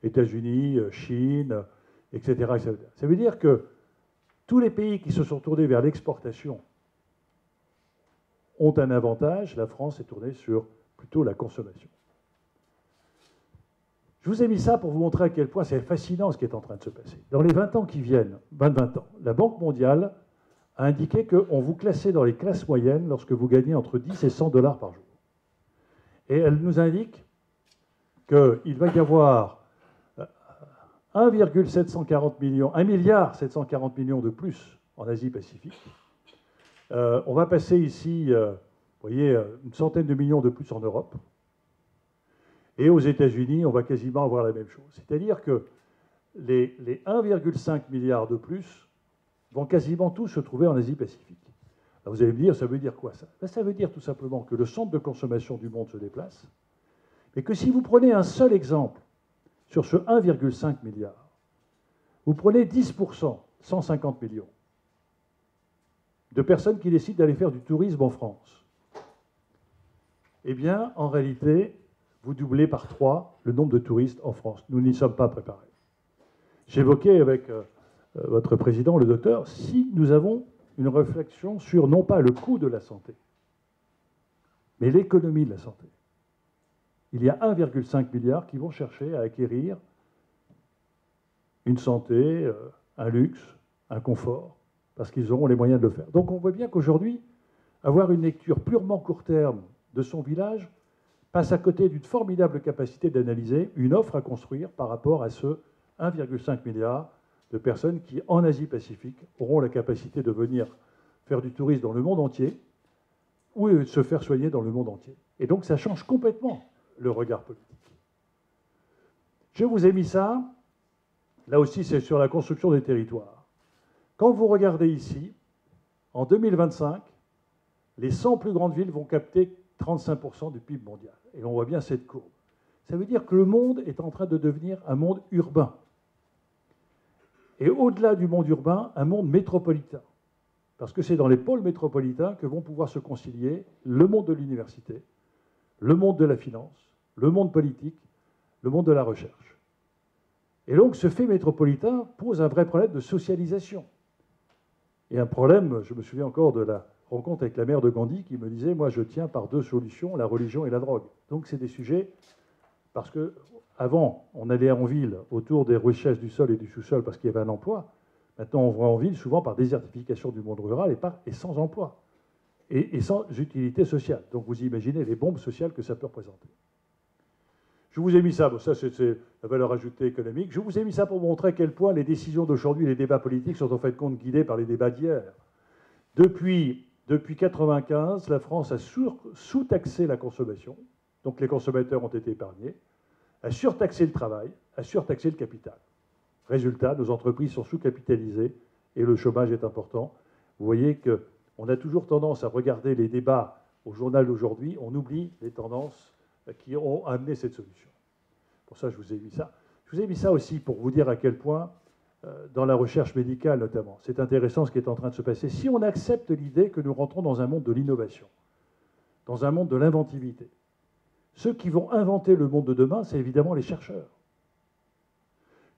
États-Unis, Chine, etc., etc. Ça veut dire que tous les pays qui se sont tournés vers l'exportation ont un avantage. La France est tournée sur plutôt la consommation. Je vous ai mis ça pour vous montrer à quel point c'est fascinant ce qui est en train de se passer. Dans les 20 ans qui viennent, 20 ans, la Banque mondiale a indiqué qu'on vous classait dans les classes moyennes lorsque vous gagnez entre 10 et 100 $ par jour. Et elle nous indique qu'il va y avoir 1,740 millions, 1 milliard 740 millions de plus en Asie-Pacifique. On va passer ici, vous voyez, une centaine de millions de plus en Europe. Et aux États-Unis, on va quasiment avoir la même chose. C'est-à-dire que les 1,5 milliard de plus vont quasiment tous se trouver en Asie-Pacifique. Alors vous allez me dire, ça veut dire quoi ça? Ça veut dire tout simplement que le centre de consommation du monde se déplace, mais que si vous prenez un seul exemple sur ce 1,5 milliard, vous prenez 10%, 150 millions, de personnes qui décident d'aller faire du tourisme en France, eh bien, en réalité, vous doublez par 3 le nombre de touristes en France. Nous n'y sommes pas préparés. J'évoquais avec votre président, le docteur, si nous avons une réflexion sur non pas le coût de la santé, mais l'économie de la santé. Il y a 1,5 milliard qui vont chercher à acquérir une santé, un luxe, un confort, parce qu'ils auront les moyens de le faire. Donc on voit bien qu'aujourd'hui, avoir une lecture purement court terme de son village passe à côté d'une formidable capacité d'analyser une offre à construire par rapport à ce 1,5 milliard de personnes qui, en Asie-Pacifique, auront la capacité de venir faire du tourisme dans le monde entier ou de se faire soigner dans le monde entier. Et donc ça change complètement le regard politique. Je vous ai mis ça, là aussi c'est sur la construction des territoires. Quand vous regardez ici, en 2025, les 100 plus grandes villes vont capter 35% du PIB mondial. Et on voit bien cette courbe. Ça veut dire que le monde est en train de devenir un monde urbain. Et au-delà du monde urbain, un monde métropolitain. Parce que c'est dans les pôles métropolitains que vont pouvoir se concilier le monde de l'université, le monde de la finance, le monde politique, le monde de la recherche. Et donc ce fait métropolitain pose un vrai problème de socialisation. Et un problème, je me souviens encore de la rencontre avec la mère de Gandhi qui me disait, moi je tiens par 2 solutions, la religion et la drogue. Donc c'est des sujets, parce que avant, on allait en ville autour des richesses du sol et du sous-sol parce qu'il y avait un emploi. Maintenant, on va en ville souvent par désertification du monde rural et sans emploi et sans utilité sociale. Donc vous imaginez les bombes sociales que ça peut représenter. Je vous ai mis ça, bon, ça c'est la valeur ajoutée économique. Je vous ai mis ça pour montrer à quel point les décisions d'aujourd'hui, les débats politiques sont en fait compte guidés par les débats d'hier. Depuis 1995, la France a sous-taxé la consommation, donc les consommateurs ont été épargnés, a surtaxé le travail, a surtaxé le capital. Résultat, nos entreprises sont sous-capitalisées et le chômage est important. Vous voyez qu'on a toujours tendance à regarder les débats au journal d'aujourd'hui, on oublie les tendances qui ont amené cette solution. Pour ça, je vous ai mis ça. Je vous ai mis ça aussi pour vous dire à quel point, dans la recherche médicale notamment, c'est intéressant ce qui est en train de se passer. Si on accepte l'idée que nous rentrons dans un monde de l'innovation, dans un monde de l'inventivité, ceux qui vont inventer le monde de demain, c'est évidemment les chercheurs.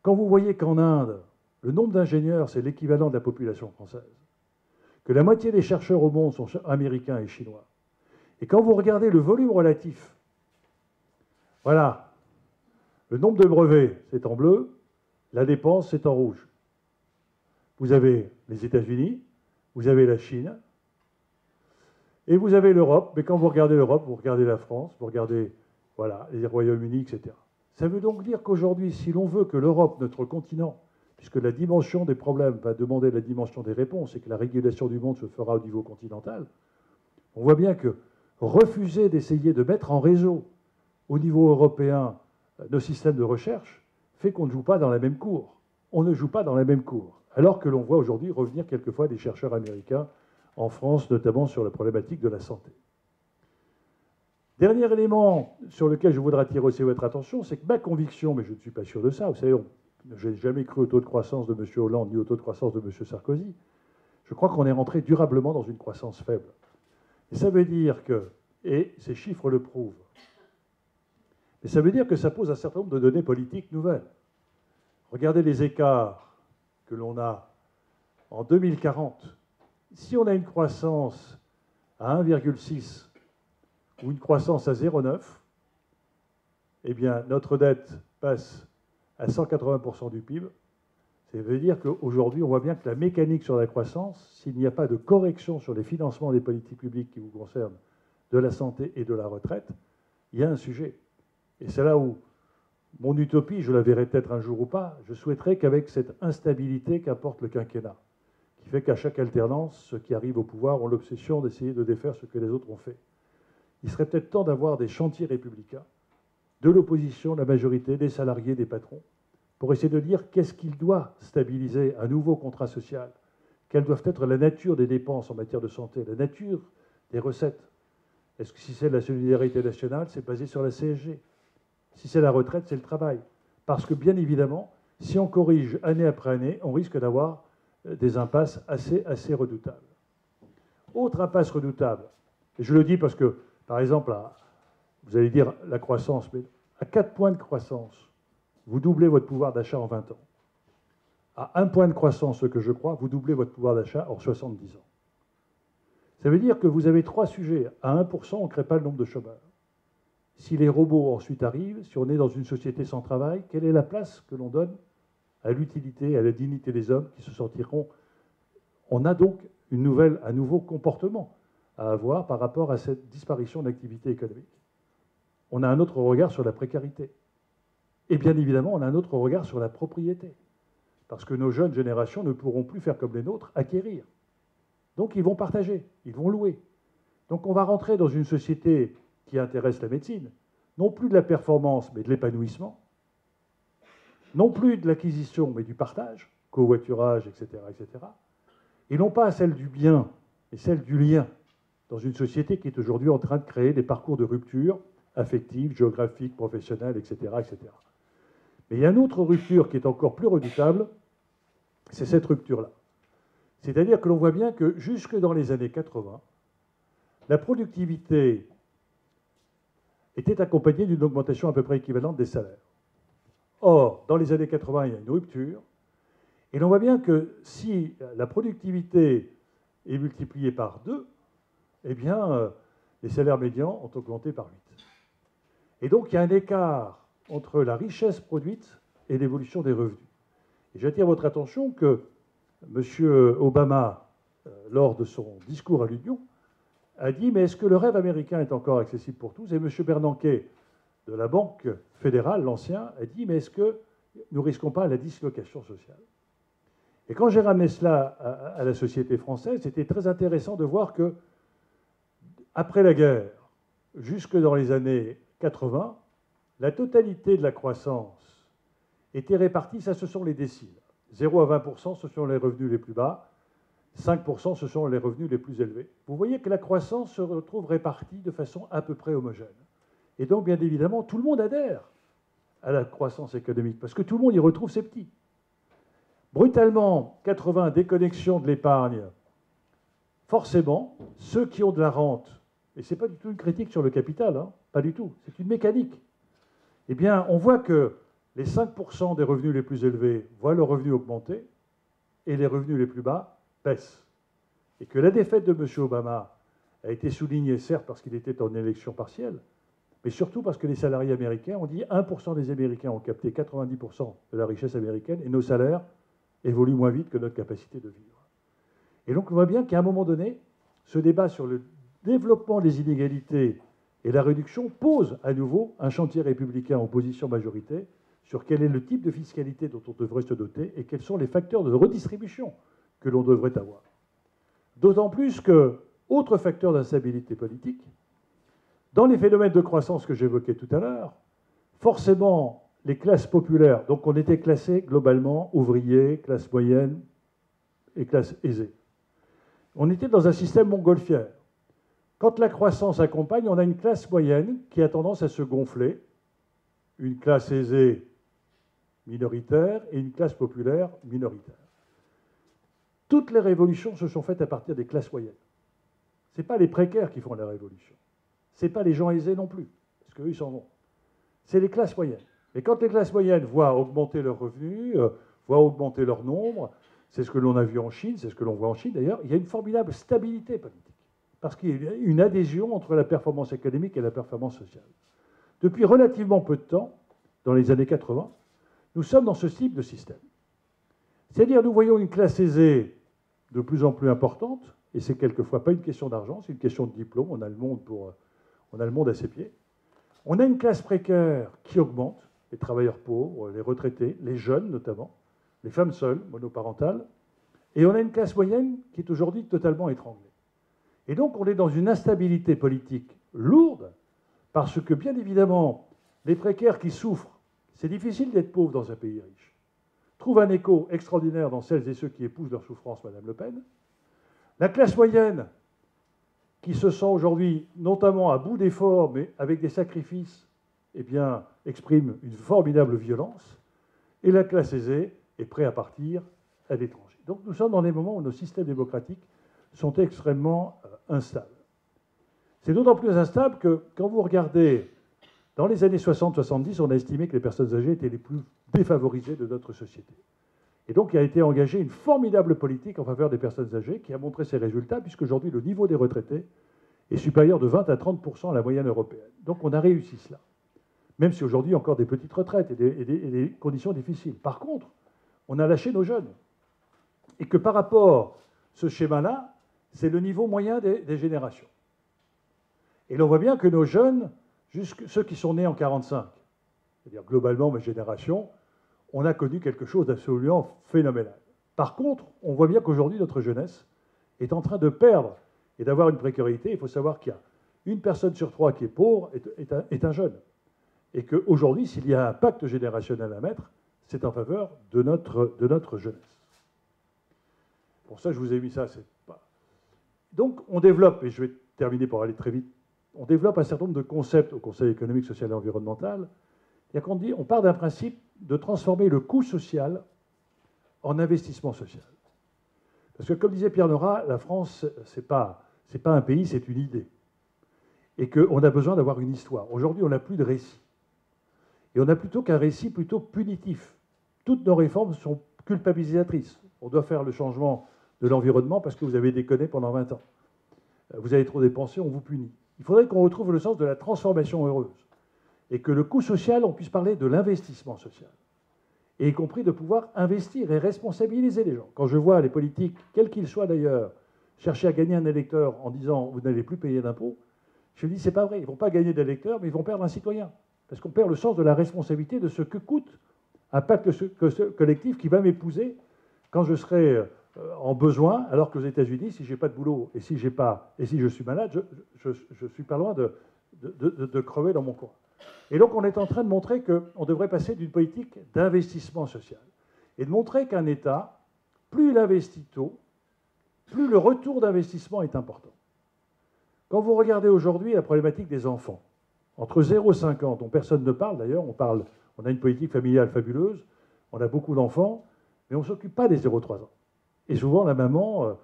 Quand vous voyez qu'en Inde, le nombre d'ingénieurs, c'est l'équivalent de la population française, que la moitié des chercheurs au monde sont américains et chinois, et quand vous regardez le volume relatif, voilà, le nombre de brevets, c'est en bleu, la dépense, c'est en rouge. Vous avez les États-Unis, vous avez la Chine, et vous avez l'Europe, mais quand vous regardez l'Europe, vous regardez la France, vous regardez voilà, les Royaumes-Unis, etc. Ça veut donc dire qu'aujourd'hui, si l'on veut que l'Europe, notre continent, puisque la dimension des problèmes va demander la dimension des réponses et que la régulation du monde se fera au niveau continental, on voit bien que refuser d'essayer de mettre en réseau au niveau européen nos systèmes de recherche fait qu'on ne joue pas dans la même cour. On ne joue pas dans la même cour. Alors que l'on voit aujourd'hui revenir quelquefois des chercheurs américains en France, notamment sur la problématique de la santé. Dernier élément sur lequel je voudrais attirer aussi votre attention, c'est que ma conviction, mais je ne suis pas sûr de ça, vous savez, je n'ai jamais cru au taux de croissance de M. Hollande ni au taux de croissance de M. Sarkozy, je crois qu'on est rentré durablement dans une croissance faible. Et ça veut dire que, et ces chiffres le prouvent, et ça veut dire que ça pose un certain nombre de données politiques nouvelles. Regardez les écarts que l'on a en 2040. Si on a une croissance à 1,6 ou une croissance à 0,9, eh bien, notre dette passe à 180% du PIB. Ça veut dire qu'aujourd'hui, on voit bien que la mécanique sur la croissance, s'il n'y a pas de correction sur les financements des politiques publiques qui vous concernent, de la santé et de la retraite, il y a un sujet. Et c'est là où Mon utopie, je la verrai peut-être un jour ou pas, je souhaiterais qu'avec cette instabilité qu'apporte le quinquennat, qui fait qu'à chaque alternance, ceux qui arrivent au pouvoir ont l'obsession d'essayer de défaire ce que les autres ont fait, il serait peut-être temps d'avoir des chantiers républicains, de l'opposition, de la majorité, des salariés, des patrons, pour essayer de dire qu'est-ce qu'il doit stabiliser un nouveau contrat social, quelle doit être la nature des dépenses en matière de santé, la nature des recettes. Est-ce que si c'est la solidarité nationale, c'est basé sur la CSG? Si c'est la retraite, c'est le travail. Parce que bien évidemment, si on corrige année après année, on risque d'avoir des impasses assez redoutables. Autre impasse redoutable, et je le dis parce que, par exemple, vous allez dire la croissance, mais à 4 points de croissance, vous doublez votre pouvoir d'achat en 20 ans. À 1 point de croissance, ce que je crois, vous doublez votre pouvoir d'achat en 70 ans. Ça veut dire que vous avez 3 sujets. À 1%, on ne crée pas le nombre de chômeurs. Si les robots ensuite arrivent, si on est dans une société sans travail, quelle est la place que l'on donne à l'utilité, à la dignité des hommes qui se sentiront... On a donc un nouveau comportement à avoir par rapport à cette disparition d'activité économique. On a un autre regard sur la précarité. Et bien évidemment, on a un autre regard sur la propriété. Parce que nos jeunes générations ne pourront plus faire comme les nôtres, acquérir. Donc ils vont partager, ils vont louer. Donc on va rentrer dans une société qui intéresse la médecine, non plus de la performance, mais de l'épanouissement, non plus de l'acquisition, mais du partage, covoiturage, etc., etc., et non pas celle du bien, mais celle du lien, dans une société qui est aujourd'hui en train de créer des parcours de rupture affective, géographique, professionnelle, etc., etc. Mais il y a une autre rupture qui est encore plus redoutable, c'est cette rupture-là. C'est-à-dire que l'on voit bien que jusque dans les années 80, la productivité était accompagnée d'une augmentation à peu près équivalente des salaires. Or, dans les années 80, il y a une rupture, et l'on voit bien que si la productivité est multipliée par 2, eh bien, les salaires médians ont augmenté par 8. Et donc, il y a un écart entre la richesse produite et l'évolution des revenus. Et j'attire votre attention que M. Obama, lors de son discours à l'Union, a dit « Mais est-ce que le rêve américain est encore accessible pour tous ?» Et M. Bernanke, de la Banque fédérale, l'ancien, a dit « Mais est-ce que nous ne risquons pas la dislocation sociale ?» Et quand j'ai ramené cela à la société française, c'était très intéressant de voir que, après la guerre, jusque dans les années 80, la totalité de la croissance était répartie, ça ce sont les déciles. 0 à 20%, ce sont les revenus les plus bas, 5%, ce sont les revenus les plus élevés. Vous voyez que la croissance se retrouve répartie de façon à peu près homogène. Et donc, bien évidemment, tout le monde adhère à la croissance économique, parce que tout le monde y retrouve ses petits. Brutalement, 80, déconnexion de l'épargne. Forcément, ceux qui ont de la rente, et ce n'est pas du tout une critique sur le capital, hein, pas du tout, c'est une mécanique. Eh bien, on voit que les 5% des revenus les plus élevés voient leurs revenus augmenter et les revenus les plus bas baissent. Et que la défaite de M. Obama a été soulignée, certes, parce qu'il était en élection partielle, mais surtout parce que les salariés américains ont dit 1% des Américains ont capté 90% de la richesse américaine et nos salaires évoluent moins vite que notre capacité de vivre. Et donc on voit bien qu'à un moment donné, ce débat sur le développement des inégalités et la réduction pose à nouveau un chantier républicain en opposition-majorité sur quel est le type de fiscalité dont on devrait se doter et quels sont les facteurs de redistribution que l'on devrait avoir. D'autant plus que, autre facteur d'instabilité politique, dans les phénomènes de croissance que j'évoquais tout à l'heure, forcément, les classes populaires, donc on était classés globalement ouvriers, classe moyenne et classe aisée. On était dans un système montgolfière. Quand la croissance accompagne, on a une classe moyenne qui a tendance à se gonfler, une classe aisée minoritaire et une classe populaire minoritaire. Toutes les révolutions se sont faites à partir des classes moyennes. Ce n'est pas les précaires qui font la révolution. Ce n'est pas les gens aisés non plus, parce qu'eux, ils s'en vont. C'est les classes moyennes. Et quand les classes moyennes voient augmenter leurs revenus, voient augmenter leur nombre, c'est ce que l'on a vu en Chine, c'est ce que l'on voit en Chine d'ailleurs, il y a une formidable stabilité politique. Parce qu'il y a une adhésion entre la performance économique et la performance sociale. Depuis relativement peu de temps, dans les années 80, nous sommes dans ce type de système. C'est-à-dire, nous voyons une classe aisée de plus en plus importante, et c'est quelquefois pas une question d'argent, c'est une question de diplôme, on a le monde à ses pieds. On a une classe précaire qui augmente, les travailleurs pauvres, les retraités, les jeunes notamment, les femmes seules, monoparentales. Et on a une classe moyenne qui est aujourd'hui totalement étranglée. Et donc on est dans une instabilité politique lourde, parce que bien évidemment, les précaires qui souffrent, c'est difficile d'être pauvre dans un pays riche, trouvent un écho extraordinaire dans celles et ceux qui épousent leur souffrance, Madame Le Pen. La classe moyenne, qui se sent aujourd'hui notamment à bout d'efforts, mais avec des sacrifices, eh bien, exprime une formidable violence. Et la classe aisée est prête à partir à l'étranger. Donc nous sommes dans des moments où nos systèmes démocratiques sont extrêmement instables. C'est d'autant plus instable que quand vous regardez, dans les années 60-70, on a estimé que les personnes âgées étaient les plus défavorisées de notre société. Et donc il a été engagé une formidable politique en faveur des personnes âgées qui a montré ses résultats, puisqu'aujourd'hui le niveau des retraités est supérieur de 20 à 30% à la moyenne européenne. Donc on a réussi cela. Même si aujourd'hui il y a encore des petites retraites et des conditions difficiles. Par contre, on a lâché nos jeunes. Et que par rapport à ce schéma-là, c'est le niveau moyen des générations. Et l'on voit bien que nos jeunes, ceux qui sont nés en 1945, c'est-à-dire globalement ma génération, on a connu quelque chose d'absolument phénoménal. Par contre, on voit bien qu'aujourd'hui, notre jeunesse est en train de perdre et d'avoir une précarité. Il faut savoir qu'il y a une personne sur trois qui est pauvre est un jeune. Et qu'aujourd'hui, s'il y a un pacte générationnel à mettre, c'est en faveur de notre jeunesse. Pour ça, je vous ai mis ça. Donc, on développe, et je vais terminer pour aller très vite, on développe un certain nombre de concepts au Conseil économique, social et environnemental. On part d'un principe de transformer le coût social en investissement social. Parce que, comme disait Pierre Nora, la France, c'est pas un pays, c'est une idée. Et qu'on a besoin d'avoir une histoire. Aujourd'hui, on n'a plus de récit. Et on a plutôt qu'un récit plutôt punitif. Toutes nos réformes sont culpabilisatrices. On doit faire le changement de l'environnement parce que vous avez déconné pendant 20 ans. Vous avez trop dépensé, on vous punit. Il faudrait qu'on retrouve le sens de la transformation heureuse. Et que le coût social, on puisse parler de l'investissement social. Et y compris de pouvoir investir et responsabiliser les gens. Quand je vois les politiques, quels qu'ils soient d'ailleurs, chercher à gagner un électeur en disant « vous n'allez plus payer d'impôts », je me dis « c'est pas vrai, ils ne vont pas gagner d'électeurs, mais ils vont perdre un citoyen ». Parce qu'on perd le sens de la responsabilité de ce que coûte un pacte collectif qui va m'épouser quand je serai en besoin, alors qu'aux États-Unis, si je n'ai pas de boulot et si je suis malade, je suis pas loin de crever dans mon coin. Et donc on est en train de montrer qu'on devrait passer d'une politique d'investissement social et de montrer qu'un État, plus il investit tôt, plus le retour d'investissement est important. Quand vous regardez aujourd'hui la problématique des enfants, entre 0 et 5 ans, dont personne ne parle d'ailleurs, on a une politique familiale fabuleuse, on a beaucoup d'enfants, mais on ne s'occupe pas des 0-3 ans. Et souvent, la maman,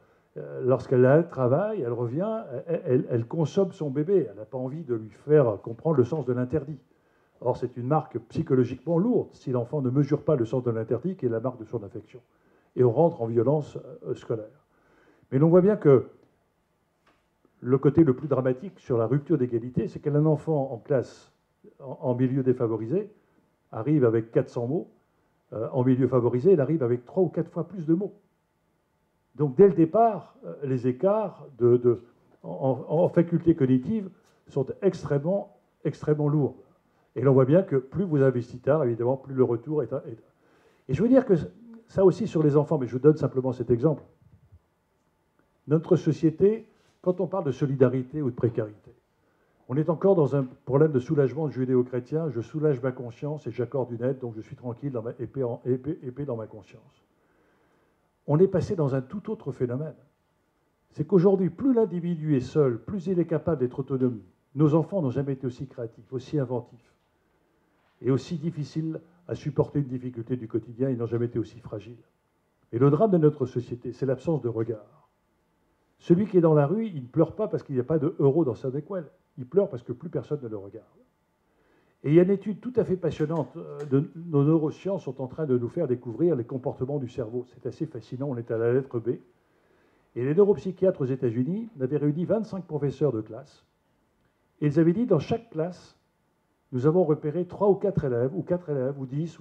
lorsqu'elle travaille, elle revient, elle consomme son bébé. Elle n'a pas envie de lui faire comprendre le sens de l'interdit. Or, c'est une marque psychologiquement lourde si l'enfant ne mesure pas le sens de l'interdit, qui est la marque de son affection. Et on rentre en violence scolaire. Mais l'on voit bien que le côté le plus dramatique sur la rupture d'égalité, c'est qu'un enfant en classe, en milieu défavorisé, arrive avec 400 mots. En milieu favorisé, il arrive avec 3 ou 4 fois plus de mots. Donc, dès le départ, les écarts en faculté cognitive sont extrêmement, extrêmement lourds. Et l'on voit bien que plus vous investissez tard, évidemment, plus le retour est... Et je veux dire que ça aussi sur les enfants, mais je vous donne simplement cet exemple. Notre société, quand on parle de solidarité ou de précarité, on est encore dans un problème de soulagement judéo-chrétien. Je soulage ma conscience et j'accorde une aide, donc je suis tranquille, dans épée dans ma conscience. On est passé dans un tout autre phénomène. C'est qu'aujourd'hui, plus l'individu est seul, plus il est capable d'être autonome. Nos enfants n'ont jamais été aussi créatifs, aussi inventifs et aussi difficiles à supporter une difficulté du quotidien. Ils n'ont jamais été aussi fragiles. Et le drame de notre société, c'est l'absence de regard. Celui qui est dans la rue, il ne pleure pas parce qu'il n'y a pas d'euros dans sa décolle. Il pleure parce que plus personne ne le regarde. Et il y a une étude tout à fait passionnante. Nos neurosciences sont en train de nous faire découvrir les comportements du cerveau. C'est assez fascinant, on est à la lettre B. Et les neuropsychiatres aux États-Unis avaient réuni 25 professeurs de classe. Et ils avaient dit, dans chaque classe, nous avons repéré 3 ou 4 élèves, ou 10,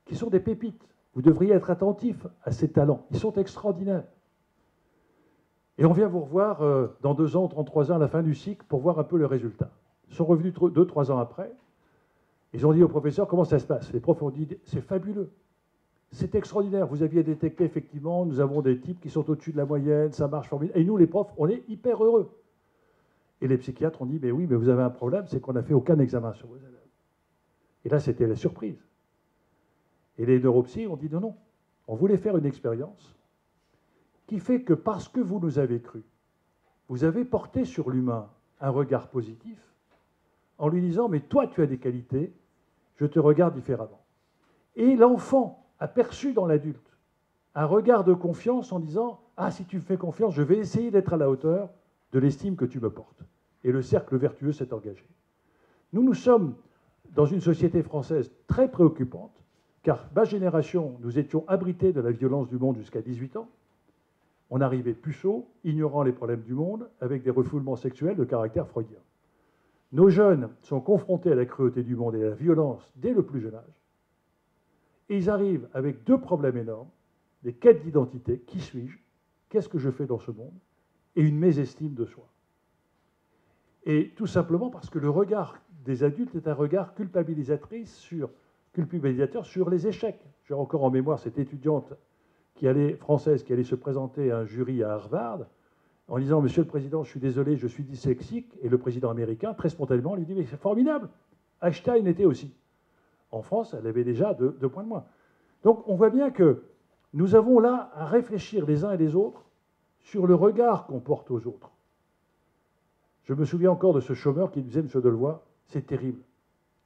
qui sont des pépites. Vous devriez être attentifs à ces talents. Ils sont extraordinaires. Et on vient vous revoir dans 2 ans, 33 ans, à la fin du cycle, pour voir un peu le résultat. Ils sont revenus 2-3 ans après. Ils ont dit au professeur comment ça se passe. Les profs ont dit c'est fabuleux, c'est extraordinaire. Vous aviez détecté effectivement, nous avons des types qui sont au-dessus de la moyenne, ça marche formidable. Et nous, les profs, on est hyper heureux. Et les psychiatres ont dit mais oui, mais vous avez un problème, c'est qu'on n'a fait aucun examen sur vos élèves. Et là, c'était la surprise. Et les neuropsys ont dit non, non. On voulait faire une expérience qui fait que parce que vous nous avez cru, vous avez porté sur l'humain un regard positif en lui disant mais toi tu as des qualités, je te regarde différemment. Et l'enfant a perçu dans l'adulte un regard de confiance en disant ah si tu me fais confiance, je vais essayer d'être à la hauteur de l'estime que tu me portes. Et le cercle vertueux s'est engagé. Nous sommes dans une société française très préoccupante, car ma génération, nous étions abrités de la violence du monde jusqu'à 18 ans. On arrivait puceaux, ignorant les problèmes du monde, avec des refoulements sexuels de caractère freudien. Nos jeunes sont confrontés à la cruauté du monde et à la violence dès le plus jeune âge. Et ils arrivent avec deux problèmes énormes, des quêtes d'identité, qui suis-je, qu'est-ce que je fais dans ce monde, et une mésestime de soi. Et tout simplement parce que le regard des adultes est un regard culpabilisateur sur les échecs. J'ai encore en mémoire cette étudiante française qui allait se présenter à un jury à Harvard en disant « Monsieur le Président, je suis désolé, je suis dyslexique ». Et le président américain, très spontanément, lui dit « Mais c'est formidable, Einstein était aussi ». En France, elle avait déjà 2 points de moins. Donc on voit bien que nous avons là à réfléchir les uns et les autres sur le regard qu'on porte aux autres. Je me souviens encore de ce chômeur qui disait, M. Delevoye, c'est terrible.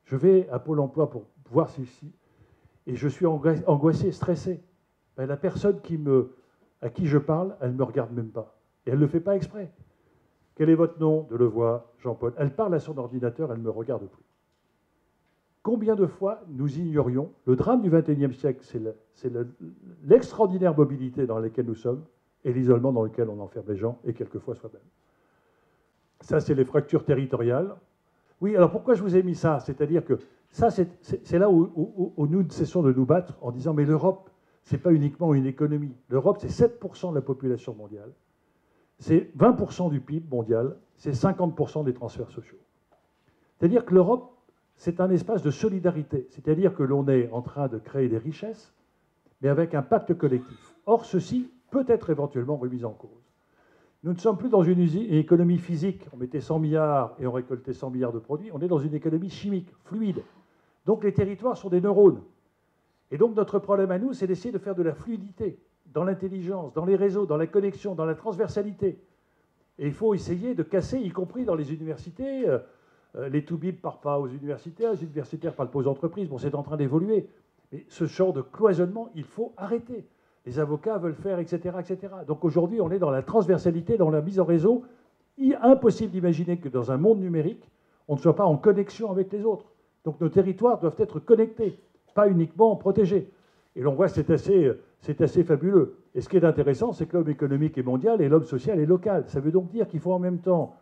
Je vais à Pôle emploi pour voir ceci, et je suis angoissé, stressé. Ben, la personne à qui je parle, elle ne me regarde même pas. Et elle ne le fait pas exprès. Quel est votre nom? Delevoye, Jean-Paul. Elle parle à son ordinateur, elle ne me regarde plus. Combien de fois nous ignorions le drame du XXIe siècle, c'est l'extraordinaire mobilité dans laquelle nous sommes et l'isolement dans lequel on enferme les gens et quelquefois soi-même. Ça, c'est les fractures territoriales. Oui, alors pourquoi je vous ai mis ça? C'est-à-dire que ça, c'est là où nous cessons de nous battre en disant mais l'Europe, ce n'est pas uniquement une économie. L'Europe, c'est 7% de la population mondiale, c'est 20% du PIB mondial, c'est 50% des transferts sociaux. C'est-à-dire que l'Europe, c'est un espace de solidarité. C'est-à-dire que l'on est en train de créer des richesses, mais avec un pacte collectif. Or, ceci peut être éventuellement remis en cause. Nous ne sommes plus dans une économie physique, on mettait 100 milliards et on récoltait 100 milliards de produits, on est dans une économie chimique, fluide. Donc les territoires sont des neurones. Et donc notre problème à nous, c'est d'essayer de faire de la fluidité dans l'intelligence, dans les réseaux, dans la connexion, dans la transversalité. Et il faut essayer de casser, y compris dans les universités, les toubibs ne parlent pas aux universitaires, les universitaires ne parlent pas aux entreprises, bon c'est en train d'évoluer. Mais ce genre de cloisonnement, il faut arrêter. Les avocats veulent faire, etc., etc. Donc aujourd'hui, on est dans la transversalité, dans la mise en réseau. Il est impossible d'imaginer que dans un monde numérique, on ne soit pas en connexion avec les autres. Donc nos territoires doivent être connectés, pas uniquement protégés. Et l'on voit que c'est assez fabuleux. Et ce qui est intéressant, c'est que l'homme économique est mondial et l'homme social est local. Ça veut donc dire qu'il faut en même temps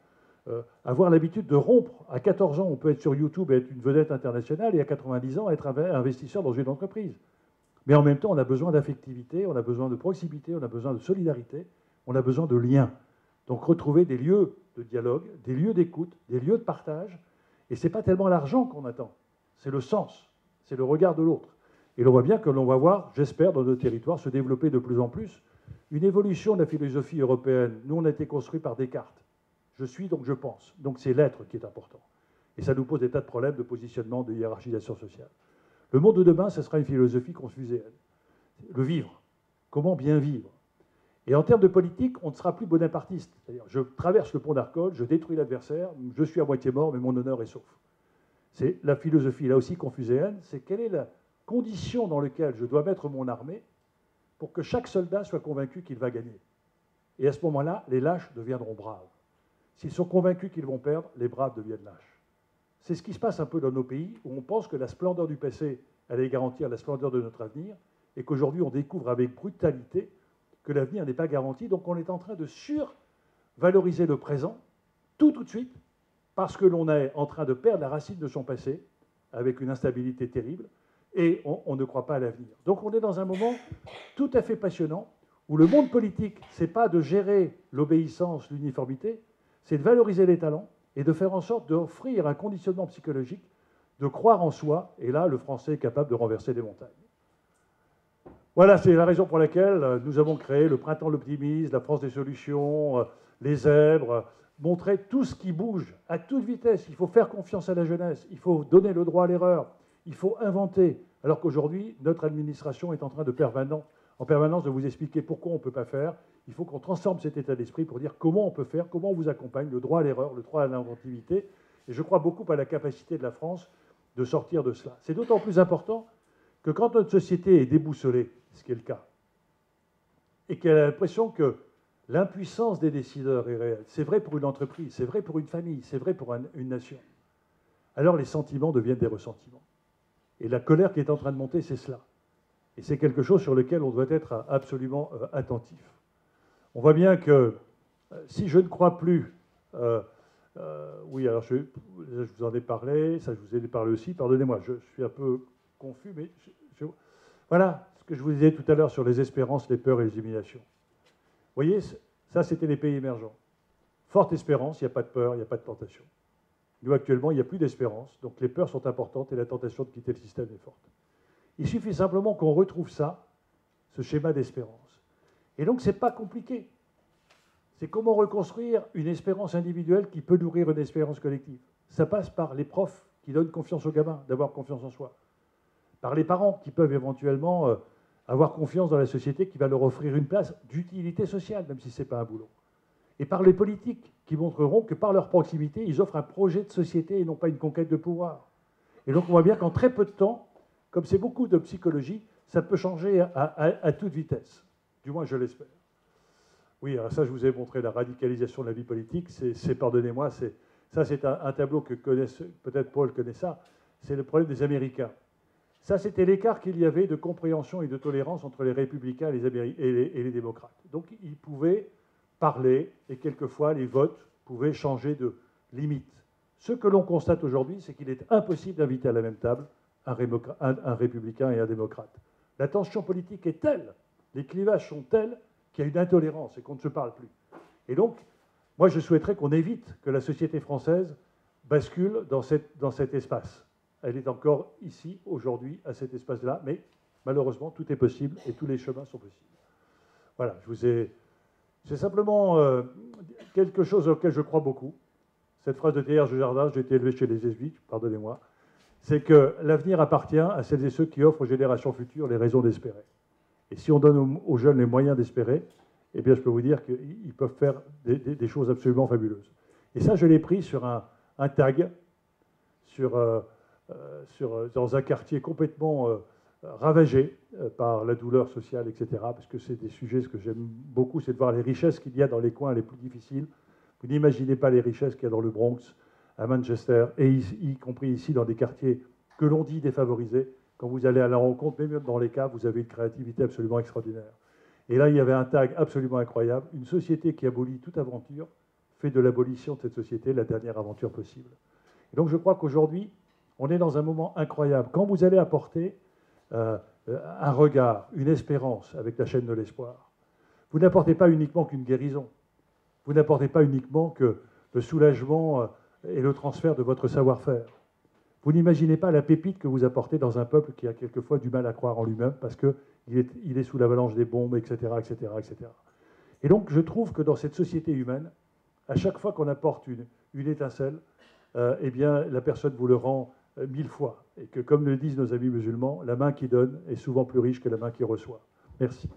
avoir l'habitude de rompre. À 14 ans, on peut être sur YouTube et être une vedette internationale, et à 90 ans, être investisseur dans une entreprise. Mais en même temps, on a besoin d'affectivité, on a besoin de proximité, on a besoin de solidarité, on a besoin de liens. Donc retrouver des lieux de dialogue, des lieux d'écoute, des lieux de partage. Et ce n'est pas tellement l'argent qu'on attend, c'est le sens, c'est le regard de l'autre. Et l'on voit bien que l'on va voir, j'espère, dans nos territoires, se développer de plus en plus une évolution de la philosophie européenne. Nous, on a été construits par Descartes. Je suis, donc je pense. Donc c'est l'être qui est important. Et ça nous pose des tas de problèmes de positionnement, de hiérarchisation sociale. Le monde de demain, ce sera une philosophie confuséenne. Le vivre. Comment bien vivre? Et en termes de politique, on ne sera plus bonapartiste. C'est-à-dire, je traverse le pont d'Arcole, je détruis l'adversaire, je suis à moitié mort, mais mon honneur est sauf. C'est la philosophie, là aussi confuséenne, c'est quelle est la condition dans laquelle je dois mettre mon armée pour que chaque soldat soit convaincu qu'il va gagner. Et à ce moment-là, les lâches deviendront braves. S'ils sont convaincus qu'ils vont perdre, les braves deviennent lâches. C'est ce qui se passe un peu dans nos pays, où on pense que la splendeur du passé allait garantir la splendeur de notre avenir, et qu'aujourd'hui on découvre avec brutalité que l'avenir n'est pas garanti. Donc on est en train de survaloriser le présent, tout de suite, parce que l'on est en train de perdre la racine de son passé, avec une instabilité terrible, et on ne croit pas à l'avenir. Donc on est dans un moment tout à fait passionnant, où le monde politique, ce n'est pas de gérer l'obéissance, l'uniformité, c'est de valoriser les talents, et de faire en sorte d'offrir un conditionnement psychologique de croire en soi, et là, le Français est capable de renverser des montagnes. Voilà, c'est la raison pour laquelle nous avons créé le Printemps de l'optimisme, la France des solutions, les zèbres, montrer tout ce qui bouge à toute vitesse. Il faut faire confiance à la jeunesse, il faut donner le droit à l'erreur, il faut inventer. Alors qu'aujourd'hui, notre administration est en train de en permanence de vous expliquer pourquoi on ne peut pas faire. Il faut qu'on transforme cet état d'esprit pour dire comment on peut faire, comment on vous accompagne, le droit à l'erreur, le droit à l'inventivité. Et je crois beaucoup à la capacité de la France de sortir de cela. C'est d'autant plus important que quand notre société est déboussolée, ce qui est le cas, et qu'elle a l'impression que l'impuissance des décideurs est réelle, c'est vrai pour une entreprise, c'est vrai pour une famille, c'est vrai pour une nation, alors les sentiments deviennent des ressentiments. Et la colère qui est en train de monter, c'est cela. Et c'est quelque chose sur lequel on doit être absolument attentif. On voit bien que si je ne crois plus... oui, alors je vous en ai parlé, ça je vous ai parlé aussi, pardonnez-moi, je suis un peu confus, mais voilà ce que je vous disais tout à l'heure sur les espérances, les peurs et les humiliations. Vous voyez, ça c'était les pays émergents. Forte espérance, il n'y a pas de peur, il n'y a pas de tentation. Nous actuellement, il n'y a plus d'espérance, donc les peurs sont importantes et la tentation de quitter le système est forte. Il suffit simplement qu'on retrouve ça, ce schéma d'espérance. Et donc ce n'est pas compliqué. C'est comment reconstruire une espérance individuelle qui peut nourrir une espérance collective. Ça passe par les profs qui donnent confiance aux gamins, d'avoir confiance en soi. Par les parents qui peuvent éventuellement avoir confiance dans la société qui va leur offrir une place d'utilité sociale, même si ce n'est pas un boulot. Et par les politiques qui montreront que par leur proximité, ils offrent un projet de société et non pas une conquête de pouvoir. Et donc on voit bien qu'en très peu de temps, comme c'est beaucoup de psychologie, ça peut changer à toute vitesse. Du moins, je l'espère. Oui, alors ça, je vous ai montré la radicalisation de la vie politique. Pardonnez-moi, ça c'est un tableau que peut-être Paul connaît ça. C'est le problème des Américains. Ça, c'était l'écart qu'il y avait de compréhension et de tolérance entre les républicains et les démocrates. Donc, ils pouvaient parler et quelquefois, les votes pouvaient changer de limite. Ce que l'on constate aujourd'hui, c'est qu'il est impossible d'inviter à la même table un républicain et un démocrate. La tension politique est telle, les clivages sont tels qu'il y a une intolérance et qu'on ne se parle plus. Et donc, moi, je souhaiterais qu'on évite que la société française bascule dans cet espace. Elle est encore ici, aujourd'hui, à cet espace-là, mais malheureusement, tout est possible et tous les chemins sont possibles. Voilà, c'est simplement quelque chose auquel je crois beaucoup. Cette phrase de Teilhard de Chardin, j'ai été élevé chez les jésuites, pardonnez-moi, c'est que l'avenir appartient à celles et ceux qui offrent aux générations futures les raisons d'espérer. Et si on donne aux jeunes les moyens d'espérer, eh bien, je peux vous dire qu'ils peuvent faire des choses absolument fabuleuses. Et ça, je l'ai pris sur un tag, dans un quartier complètement ravagé par la douleur sociale, etc. Parce que c'est des sujets, ce que j'aime beaucoup, c'est de voir les richesses qu'il y a dans les coins les plus difficiles. Vous n'imaginez pas les richesses qu'il y a dans le Bronx, à Manchester, et y compris ici dans des quartiers que l'on dit défavorisés. Quand vous allez à la rencontre, même dans les cas, vous avez une créativité absolument extraordinaire. Et là, il y avait un tag absolument incroyable. Une société qui abolit toute aventure fait de l'abolition de cette société la dernière aventure possible. Et donc je crois qu'aujourd'hui, on est dans un moment incroyable. Quand vous allez apporter un regard, une espérance avec la chaîne de l'espoir, vous n'apportez pas uniquement qu'une guérison. Vous n'apportez pas uniquement que le soulagement et le transfert de votre savoir-faire. Vous n'imaginez pas la pépite que vous apportez dans un peuple qui a quelquefois du mal à croire en lui-même parce qu'il est sous l'avalanche des bombes, etc., etc., etc. Et donc, je trouve que dans cette société humaine, à chaque fois qu'on apporte une étincelle, eh bien, la personne vous le rend 1000 fois. Et que, comme le disent nos amis musulmans, la main qui donne est souvent plus riche que la main qui reçoit. Merci.